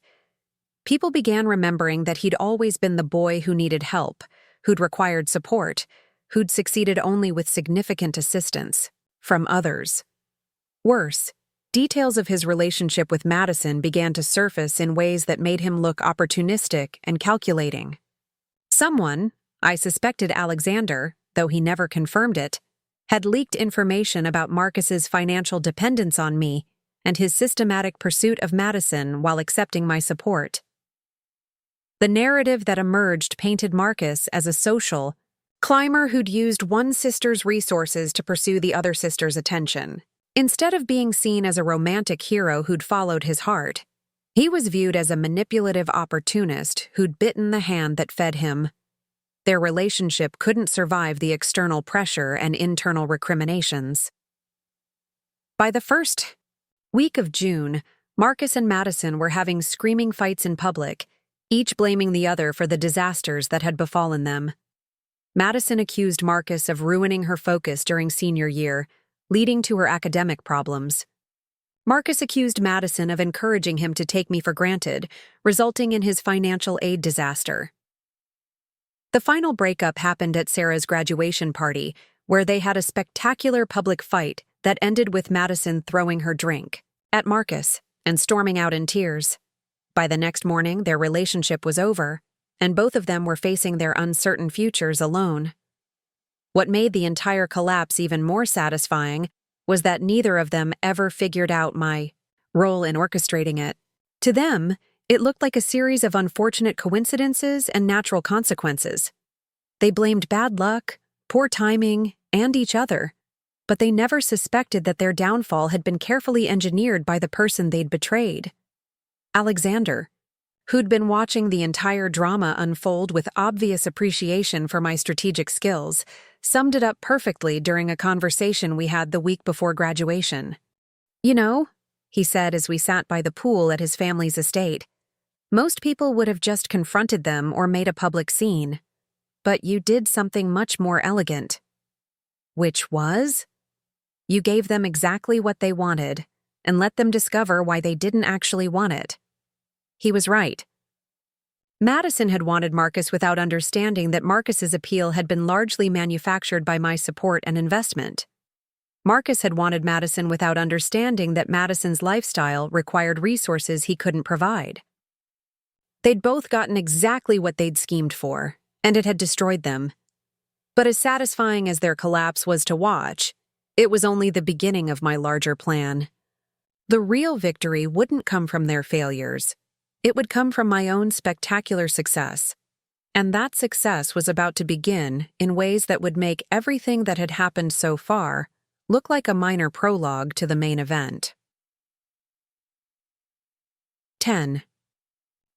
People began remembering that he'd always been the boy who needed help, who'd required support, who'd succeeded only with significant assistance from others. Worse, details of his relationship with Madison began to surface in ways that made him look opportunistic and calculating. Someone, I suspected Alexander, though he never confirmed it, had leaked information about Marcus's financial dependence on me and his systematic pursuit of Madison while accepting my support. The narrative that emerged painted Marcus as a social climber who'd used one sister's resources to pursue the other sister's attention. Instead of being seen as a romantic hero who'd followed his heart, he was viewed as a manipulative opportunist who'd bitten the hand that fed him. Their relationship couldn't survive the external pressure and internal recriminations. By the first week of June, Marcus and Madison were having screaming fights in public, each blaming the other for the disasters that had befallen them. Madison accused Marcus of ruining her focus during senior year, leading to her academic problems. Marcus accused Madison of encouraging him to take me for granted, resulting in his financial aid disaster. The final breakup happened at Sarah's graduation party, where they had a spectacular public fight that ended with Madison throwing her drink at Marcus and storming out in tears. By the next morning, their relationship was over, and both of them were facing their uncertain futures alone. What made the entire collapse even more satisfying was that neither of them ever figured out my role in orchestrating it. To them, it looked like a series of unfortunate coincidences and natural consequences. They blamed bad luck, poor timing, and each other, but they never suspected that their downfall had been carefully engineered by the person they'd betrayed. Alexander, who'd been watching the entire drama unfold with obvious appreciation for my strategic skills, summed it up perfectly during a conversation we had the week before graduation. "You know," he said as we sat by the pool at his family's estate, "most people would have just confronted them or made a public scene. But you did something much more elegant." "Which was?" "You gave them exactly what they wanted, and let them discover why they didn't actually want it. He was right. Madison had wanted Marcus without understanding that Marcus's appeal had been largely manufactured by my support and investment. Marcus had wanted Madison without understanding that Madison's lifestyle required resources he couldn't provide. They'd both gotten exactly what they'd schemed for, and it had destroyed them. But as satisfying as their collapse was to watch, it was only the beginning of my larger plan. The real victory wouldn't come from their failures. It would come from my own spectacular success. And that success was about to begin in ways that would make everything that had happened so far look like a minor prologue to the main event. 10.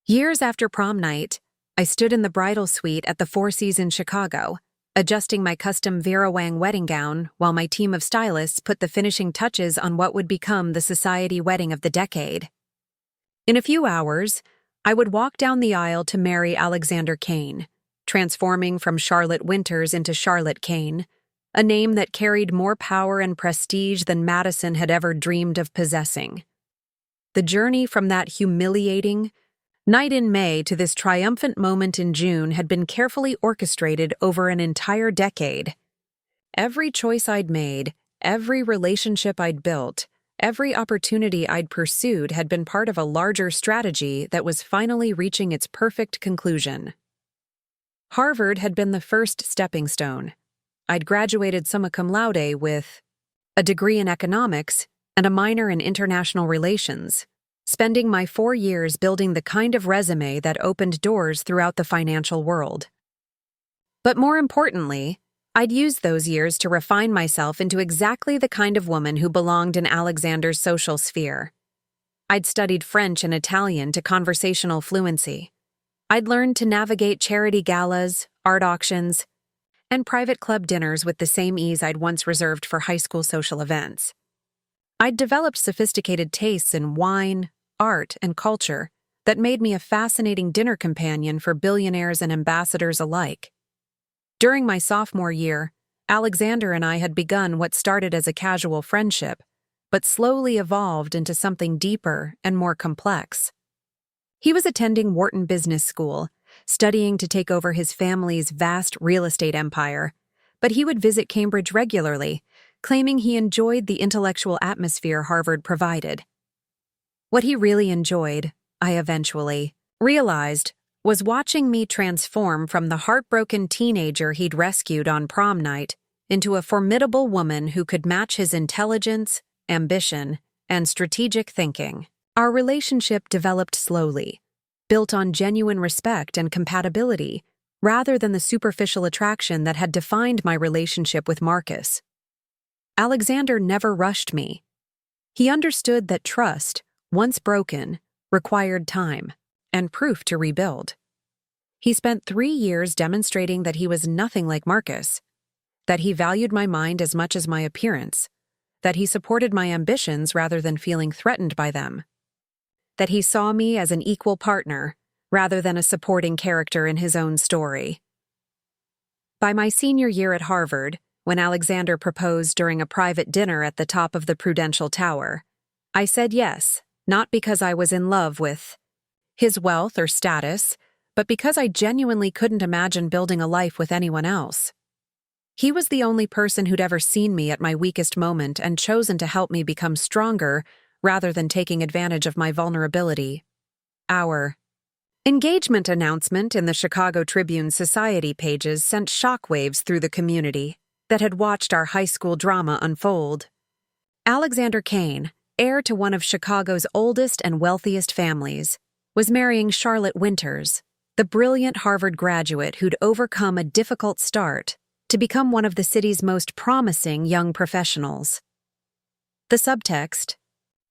Years after prom night, I stood in the bridal suite at the Four Seasons Chicago, adjusting my custom Vera Wang wedding gown while my team of stylists put the finishing touches on what would become the society wedding of the decade. In a few hours, I would walk down the aisle to marry Alexander Kane, transforming from Charlotte Winters into Charlotte Kane, a name that carried more power and prestige than Madison had ever dreamed of possessing. The journey from that humiliating night in May to this triumphant moment in June had been carefully orchestrated over an entire decade. Every choice I'd made, every relationship I'd built, every opportunity I'd pursued had been part of a larger strategy that was finally reaching its perfect conclusion. Harvard had been the first stepping stone. I'd graduated summa cum laude with a degree in economics and a minor in international relations, spending my 4 years building the kind of resume that opened doors throughout the financial world. But more importantly, I'd used those years to refine myself into exactly the kind of woman who belonged in Alexander's social sphere. I'd studied French and Italian to conversational fluency. I'd learned to navigate charity galas, art auctions, and private club dinners with the same ease I'd once reserved for high school social events. I'd developed sophisticated tastes in wine, art, and culture that made me a fascinating dinner companion for billionaires and ambassadors alike. During my sophomore year, Alexander and I had begun what started as a casual friendship, but slowly evolved into something deeper and more complex. He was attending Wharton Business School, studying to take over his family's vast real estate empire, but he would visit Cambridge regularly, claiming he enjoyed the intellectual atmosphere Harvard provided. What he really enjoyed, I eventually realized, was watching me transform from the heartbroken teenager he'd rescued on prom night into a formidable woman who could match his intelligence, ambition, and strategic thinking. Our relationship developed slowly, built on genuine respect and compatibility, rather than the superficial attraction that had defined my relationship with Marcus. Alexander never rushed me. He understood that trust, once broken, required time and proof to rebuild. He spent 3 years demonstrating that he was nothing like Marcus, that he valued my mind as much as my appearance, that he supported my ambitions rather than feeling threatened by them, that he saw me as an equal partner rather than a supporting character in his own story. By my senior year at Harvard, when Alexander proposed during a private dinner at the top of the Prudential Tower, I said yes, not because I was in love with his wealth or status, but because I genuinely couldn't imagine building a life with anyone else. He was the only person who'd ever seen me at my weakest moment and chosen to help me become stronger rather than taking advantage of my vulnerability. Our engagement announcement in the Chicago Tribune Society pages sent shockwaves through the community that had watched our high school drama unfold. Alexander Kane, heir to one of Chicago's oldest and wealthiest families, was marrying Charlotte Winters, the brilliant Harvard graduate who'd overcome a difficult start to become one of the city's most promising young professionals. The subtext,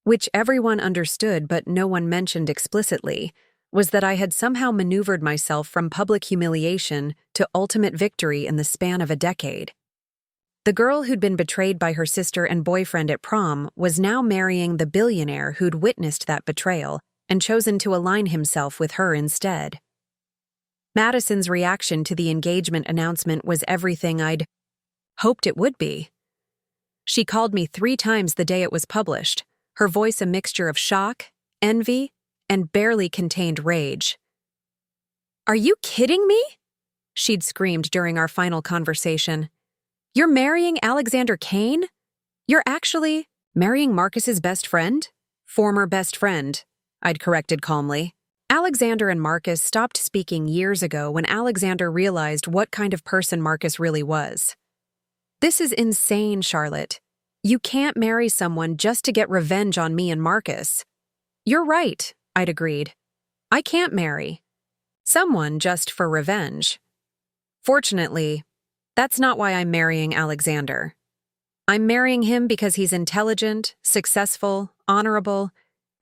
which everyone understood but no one mentioned explicitly, was that I had somehow maneuvered myself from public humiliation to ultimate victory in the span of a decade. The girl who'd been betrayed by her sister and boyfriend at prom was now marrying the billionaire who'd witnessed that betrayal and chosen to align himself with her instead. Madison's reaction to the engagement announcement was everything I'd hoped it would be. She called me 3 times the day it was published, her voice a mixture of shock, envy, and barely contained rage. "Are you kidding me?" she'd screamed during our final conversation. "You're marrying Alexander Kane? You're actually marrying Marcus's best friend?" "Former best friend," I'd corrected calmly. Alexander and Marcus stopped speaking years ago when Alexander realized what kind of person Marcus really was. "This is insane, Charlotte. You can't marry someone just to get revenge on me and Marcus." "You're right," I'd agreed. "I can't marry someone just for revenge. Fortunately, that's not why I'm marrying Alexander. I'm marrying him because he's intelligent, successful, honorable,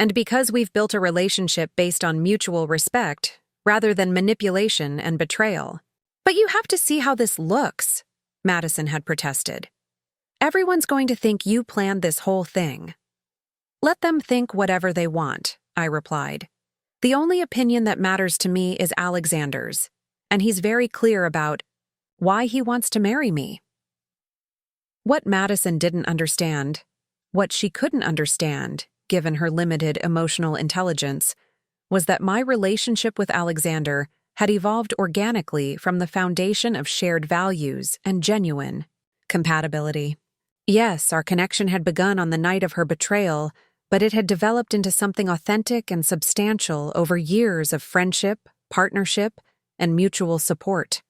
and because we've built a relationship based on mutual respect rather than manipulation and betrayal." "But you have to see how this looks," Madison had protested. "Everyone's going to think you planned this whole thing." "Let them think whatever they want," I replied. "The only opinion that matters to me is Alexander's, and he's very clear about why he wants to marry me." What Madison didn't understand, what she couldn't understand, given her limited emotional intelligence, was that my relationship with Alexander had evolved organically from the foundation of shared values and genuine compatibility. Yes, our connection had begun on the night of her betrayal, but it had developed into something authentic and substantial over years of friendship, partnership, and mutual support.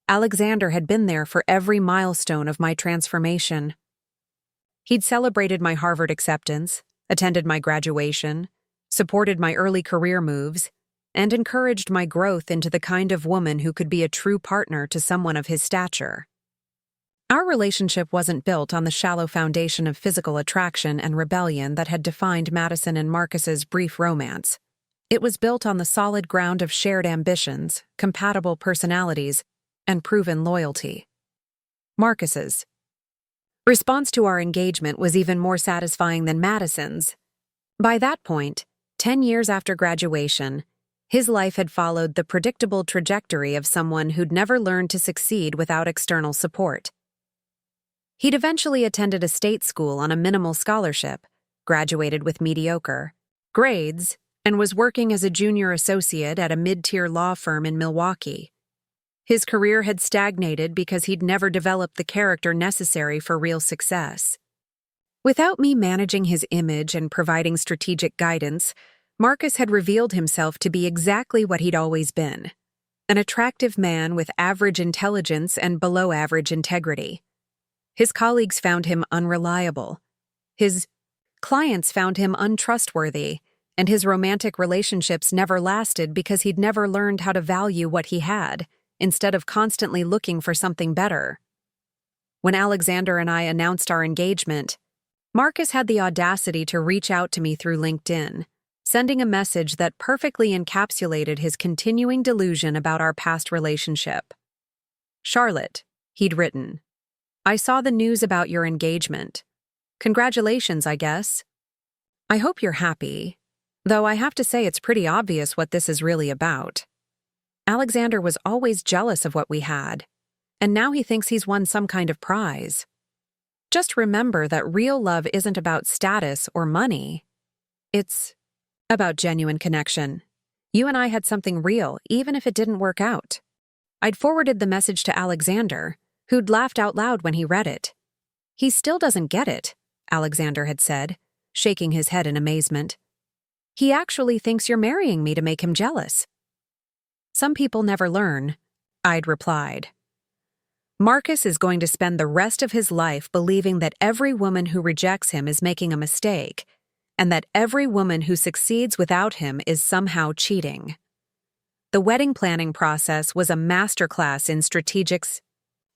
Alexander had been there for every milestone of my transformation. He'd celebrated my Harvard acceptance, attended my graduation, supported my early career moves, and encouraged my growth into the kind of woman who could be a true partner to someone of his stature. Our relationship wasn't built on the shallow foundation of physical attraction and rebellion that had defined Madison and Marcus's brief romance. It was built on the solid ground of shared ambitions, compatible personalities, and proven loyalty. Marcus's response to our engagement was even more satisfying than Madison's. By that point, 10 years after graduation, his life had followed the predictable trajectory of someone who'd never learned to succeed without external support. He'd eventually attended a state school on a minimal scholarship, graduated with mediocre grades, and was working as a junior associate at a mid-tier law firm in Milwaukee. His career had stagnated because he'd never developed the character necessary for real success. Without me managing his image and providing strategic guidance, Marcus had revealed himself to be exactly what he'd always been: an attractive man with average intelligence and below-average integrity. His colleagues found him unreliable. His clients found him untrustworthy, and his romantic relationships never lasted because he'd never learned how to value what he had, instead of constantly looking for something better. When Alexander and I announced our engagement, Marcus had the audacity to reach out to me through LinkedIn, sending a message that perfectly encapsulated his continuing delusion about our past relationship. "Charlotte," he'd written, "I saw the news about your engagement. Congratulations, I guess. I hope you're happy, though I have to say it's pretty obvious what this is really about. Alexander was always jealous of what we had, and now he thinks he's won some kind of prize. Just remember that real love isn't about status or money. It's about genuine connection. You and I had something real, even if it didn't work out." I'd forwarded the message to Alexander, who'd laughed out loud when he read it. "He still doesn't get it," Alexander had said, shaking his head in amazement. "He actually thinks you're marrying me to make him jealous." "Some people never learn," I'd replied. "Marcus is going to spend the rest of his life believing that every woman who rejects him is making a mistake, and that every woman who succeeds without him is somehow cheating." The wedding planning process was a masterclass in strategic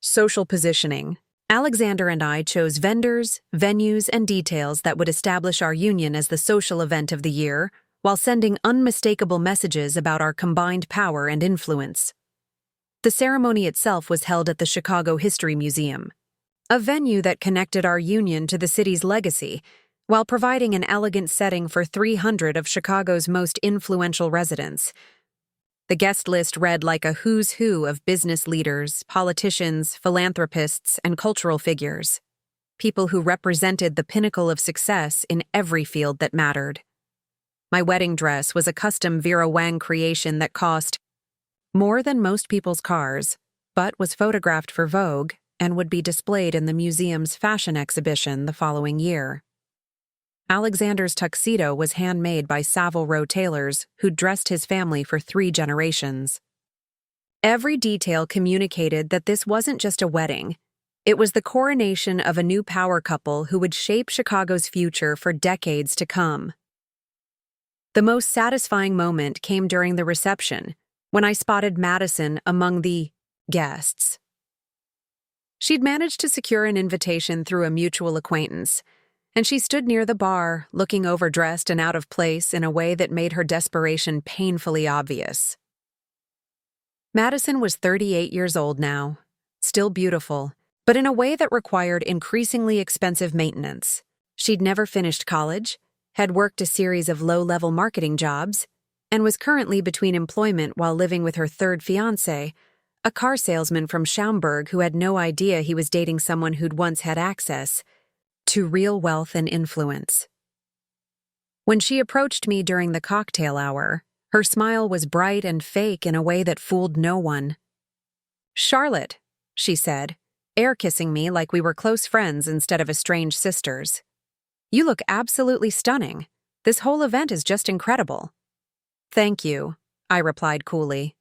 social positioning. Alexander and I chose vendors, venues, and details that would establish our union as the social event of the year, while sending unmistakable messages about our combined power and influence. The ceremony itself was held at the Chicago History Museum, a venue that connected our union to the city's legacy, while providing an elegant setting for 300 of Chicago's most influential residents. The guest list read like a who's who of business leaders, politicians, philanthropists, and cultural figures. people who represented the pinnacle of success in every field that mattered. My wedding dress was a custom Vera Wang creation that cost more than most people's cars, but was photographed for Vogue and would be displayed in the museum's fashion exhibition the following year. Alexander's tuxedo was handmade by Savile Row tailors who'd dressed his family for 3 generations. Every detail communicated that this wasn't just a wedding. It was the coronation of a new power couple who would shape Chicago's future for decades to come. The most satisfying moment came during the reception, when I spotted Madison among the guests. She'd managed to secure an invitation through a mutual acquaintance, and she stood near the bar, looking overdressed and out of place in a way that made her desperation painfully obvious. Madison was 38 years old now, still beautiful, but in a way that required increasingly expensive maintenance. She'd never finished college, had worked a series of low-level marketing jobs, and was currently between employment while living with her third fiancé, a car salesman from Schaumburg who had no idea he was dating someone who'd once had access to real wealth and influence. When she approached me during the cocktail hour, her smile was bright and fake in a way that fooled no one. "Charlotte," she said, air-kissing me like we were close friends instead of estranged sisters. "You look absolutely stunning. This whole event is just incredible." "Thank you," I replied coolly.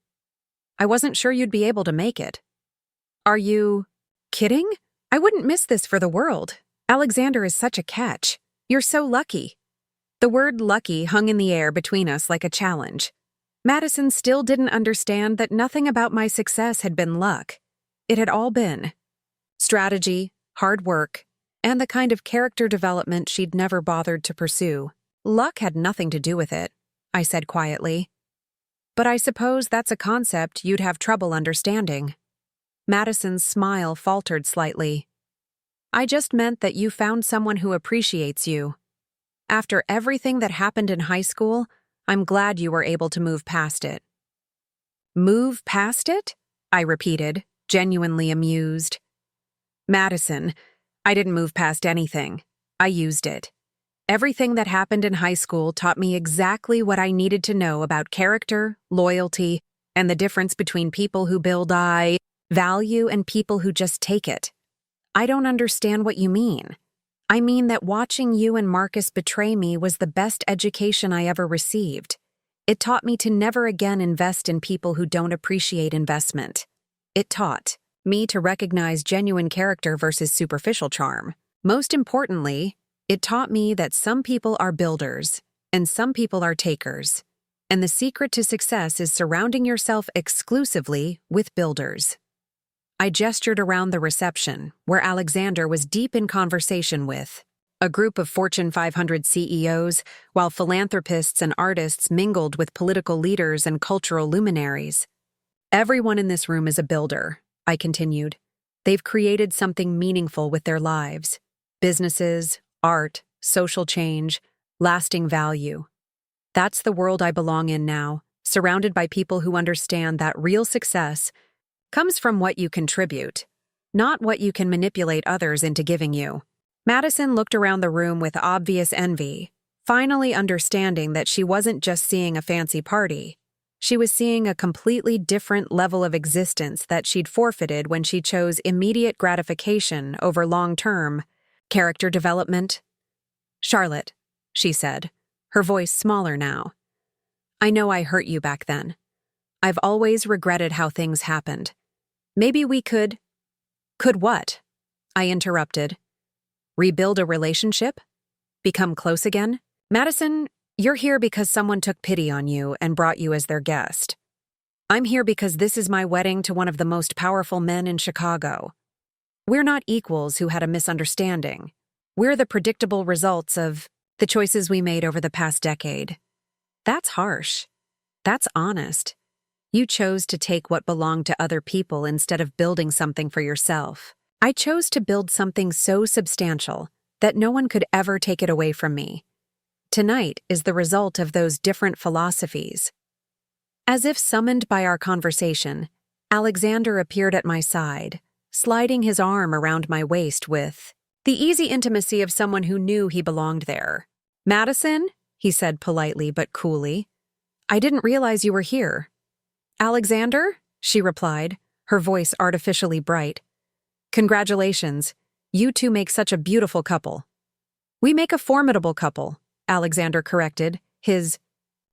"I wasn't sure you'd be able to make it." "Are you kidding? I wouldn't miss this for the world. Alexander is such a catch. You're so lucky." The word lucky hung in the air between us like a challenge. Madison still didn't understand that nothing about my success had been luck. It had all been strategy, hard work, and the kind of character development she'd never bothered to pursue. "Luck had nothing to do with it," I said quietly. "But I suppose that's a concept you'd have trouble understanding." Madison's smile faltered slightly. "I just meant that you found someone who appreciates you. After everything that happened in high school, I'm glad you were able to move past it." "Move past it?" I repeated, genuinely amused. "Madison, I didn't move past anything. I used it. Everything that happened in high school taught me exactly what I needed to know about character, loyalty, and the difference between people who build value and people who just take it." "I don't understand what you mean." "I mean that watching you and Marcus betray me was the best education I ever received. It taught me to never again invest in people who don't appreciate investment. It taught me to recognize genuine character versus superficial charm. Most importantly, it taught me that some people are builders and some people are takers, and the secret to success is surrounding yourself exclusively with builders." I gestured around the reception, where Alexander was deep in conversation with a group of Fortune 500 CEOs, while philanthropists and artists mingled with political leaders and cultural luminaries. "Everyone in this room is a builder," I continued. "They've created something meaningful with their lives. Businesses, art, social change, lasting value. That's the world I belong in now, surrounded by people who understand that real success comes from what you contribute, not what you can manipulate others into giving you." Madison looked around the room with obvious envy, finally understanding that she wasn't just seeing a fancy party. She was seeing a completely different level of existence that she'd forfeited when she chose immediate gratification over long-term character development. "Charlotte," she said, her voice smaller now, "I know I hurt you back then. I've always regretted how things happened. Maybe we could..." "Could what?" I interrupted. "Rebuild a relationship? Become close again? Madison, you're here because someone took pity on you and brought you as their guest. I'm here because this is my wedding to one of the most powerful men in Chicago. We're not equals who had a misunderstanding. We're the predictable results of the choices we made over the past decade." That's harsh. That's honest. You chose to take what belonged to other people instead of building something for yourself. I chose to build something so substantial that no one could ever take it away from me. Tonight is the result of those different philosophies. As if summoned by our conversation, Alexander appeared at my side, sliding his arm around my waist with The easy intimacy of someone who knew he belonged there. "Madison," he said politely but coolly, "I didn't realize you were here." "Alexander?" she replied, her voice artificially bright. "Congratulations. You two make such a beautiful couple." "We make a formidable couple," Alexander corrected, his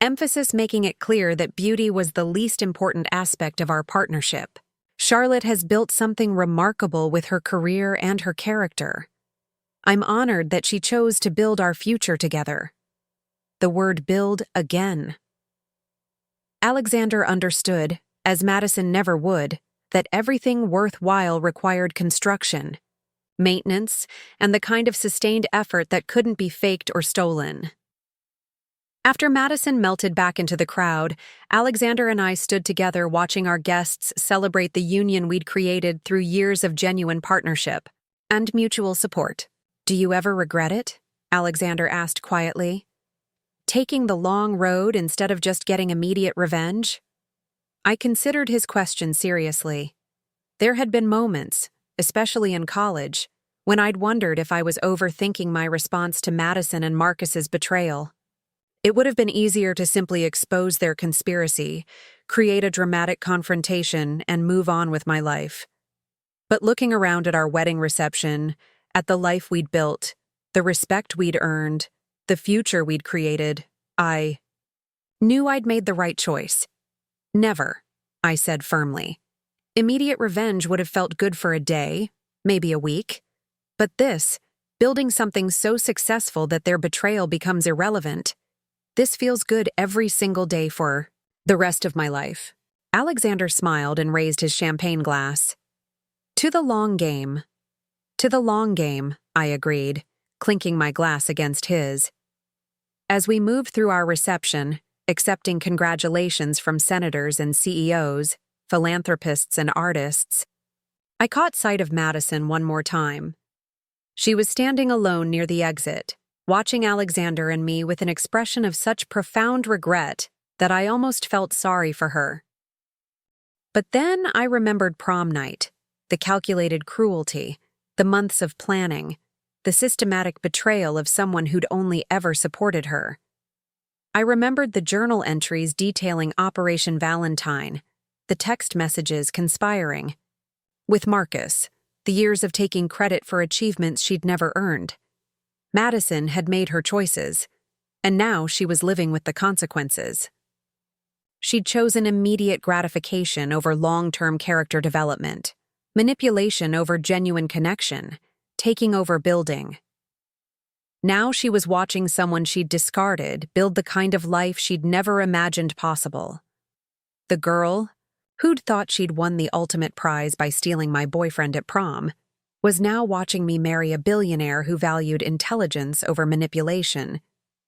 emphasis making it clear that beauty was the least important aspect of our partnership. "Charlotte has built something remarkable with her career and her character. I'm honored that she chose to build our future together." The word build again. Alexander understood, as Madison never would, that everything worthwhile required construction, maintenance, and the kind of sustained effort that couldn't be faked or stolen. After Madison melted back into the crowd, Alexander and I stood together watching our guests celebrate the union we'd created through years of genuine partnership and mutual support. "Do you ever regret it?" Alexander asked quietly. "Taking the long road instead of just getting immediate revenge?" I considered his question seriously. There had been moments, especially in college, when I'd wondered if I was overthinking my response to Madison and Marcus's betrayal. It would have been easier to simply expose their conspiracy, create a dramatic confrontation, and move on with my life. But looking around at our wedding reception, at the life we'd built, the respect we'd earned, the future we'd created, I knew I'd made the right choice. "Never," I said firmly. Immediate revenge would have felt good for a day, maybe a week. But this, building something so successful that their betrayal becomes irrelevant, this feels good every single day for the rest of my life. Alexander smiled and raised his champagne glass. "To the long game." "To the long game," I agreed, clinking my glass against his. As we moved through our reception, accepting congratulations from senators and CEOs, philanthropists and artists, I caught sight of Madison one more time. She was standing alone near the exit, watching Alexander and me with an expression of such profound regret that I almost felt sorry for her. But then I remembered prom night, the calculated cruelty, the months of planning, the systematic betrayal of someone who'd only ever supported her. I remembered the journal entries detailing Operation Valentine, the text messages conspiring. With Marcus, the years of taking credit for achievements she'd never earned. Madison had made her choices, and now she was living with the consequences. She'd chosen immediate gratification over long-term character development, manipulation over genuine connection, taking over building. Now she was watching someone she'd discarded build the kind of life she'd never imagined possible. The girl, who'd thought she'd won the ultimate prize by stealing my boyfriend at prom, was now watching me marry a billionaire who valued intelligence over manipulation,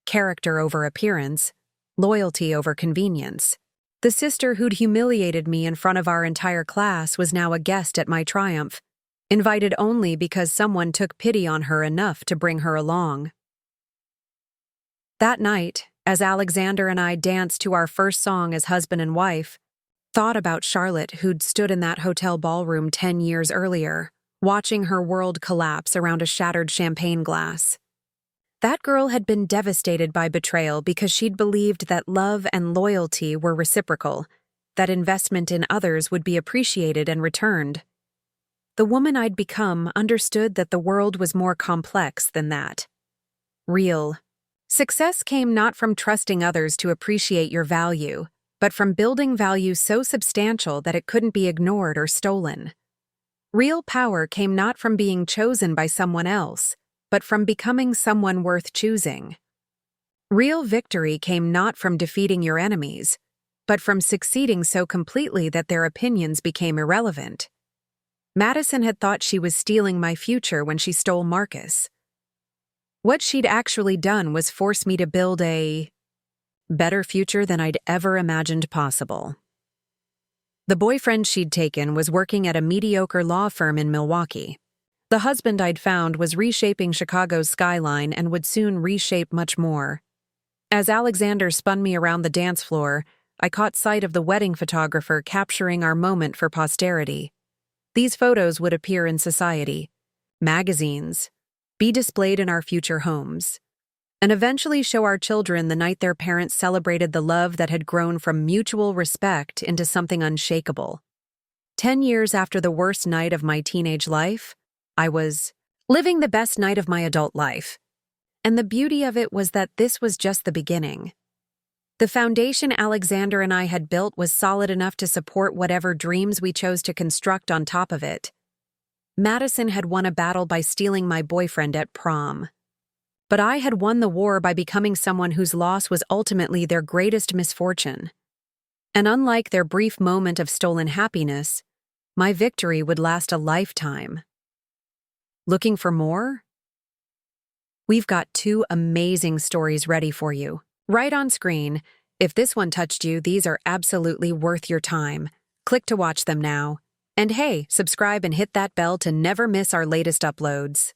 character over appearance, loyalty over convenience. The sister who'd humiliated me in front of our entire class was now a guest at my triumph, invited only because someone took pity on her enough to bring her along. That night, as Alexander and I danced to our first song as husband and wife, thought about Charlotte who'd stood in that hotel ballroom 10 years earlier, watching her world collapse around a shattered champagne glass. That girl had been devastated by betrayal because she'd believed that love and loyalty were reciprocal, that investment in others would be appreciated and returned. The woman I'd become understood that the world was more complex than that. Real success came not from trusting others to appreciate your value, but from building value so substantial that it couldn't be ignored or stolen. Real power came not from being chosen by someone else, but from becoming someone worth choosing. Real victory came not from defeating your enemies, but from succeeding so completely that their opinions became irrelevant. Madison had thought she was stealing my future when she stole Marcus. What she'd actually done was force me to build a better future than I'd ever imagined possible. The boyfriend she'd taken was working at a mediocre law firm in Milwaukee. The husband I'd found was reshaping Chicago's skyline and would soon reshape much more. As Alexander spun me around the dance floor, I caught sight of the wedding photographer capturing our moment for posterity. These photos would appear in society, magazines, be displayed in our future homes, and eventually show our children the night their parents celebrated the love that had grown from mutual respect into something unshakable. 10 years after the worst night of my teenage life, I was living the best night of my adult life. And the beauty of it was that this was just the beginning. The foundation Alexander and I had built was solid enough to support whatever dreams we chose to construct on top of it. Madison had won a battle by stealing my boyfriend at prom. But I had won the war by becoming someone whose loss was ultimately their greatest misfortune. And unlike their brief moment of stolen happiness, my victory would last a lifetime. Looking for more? We've got 2 amazing stories ready for you. Right on screen. If this one touched you, these are absolutely worth your time. Click to watch them now. And hey, subscribe and hit that bell to never miss our latest uploads.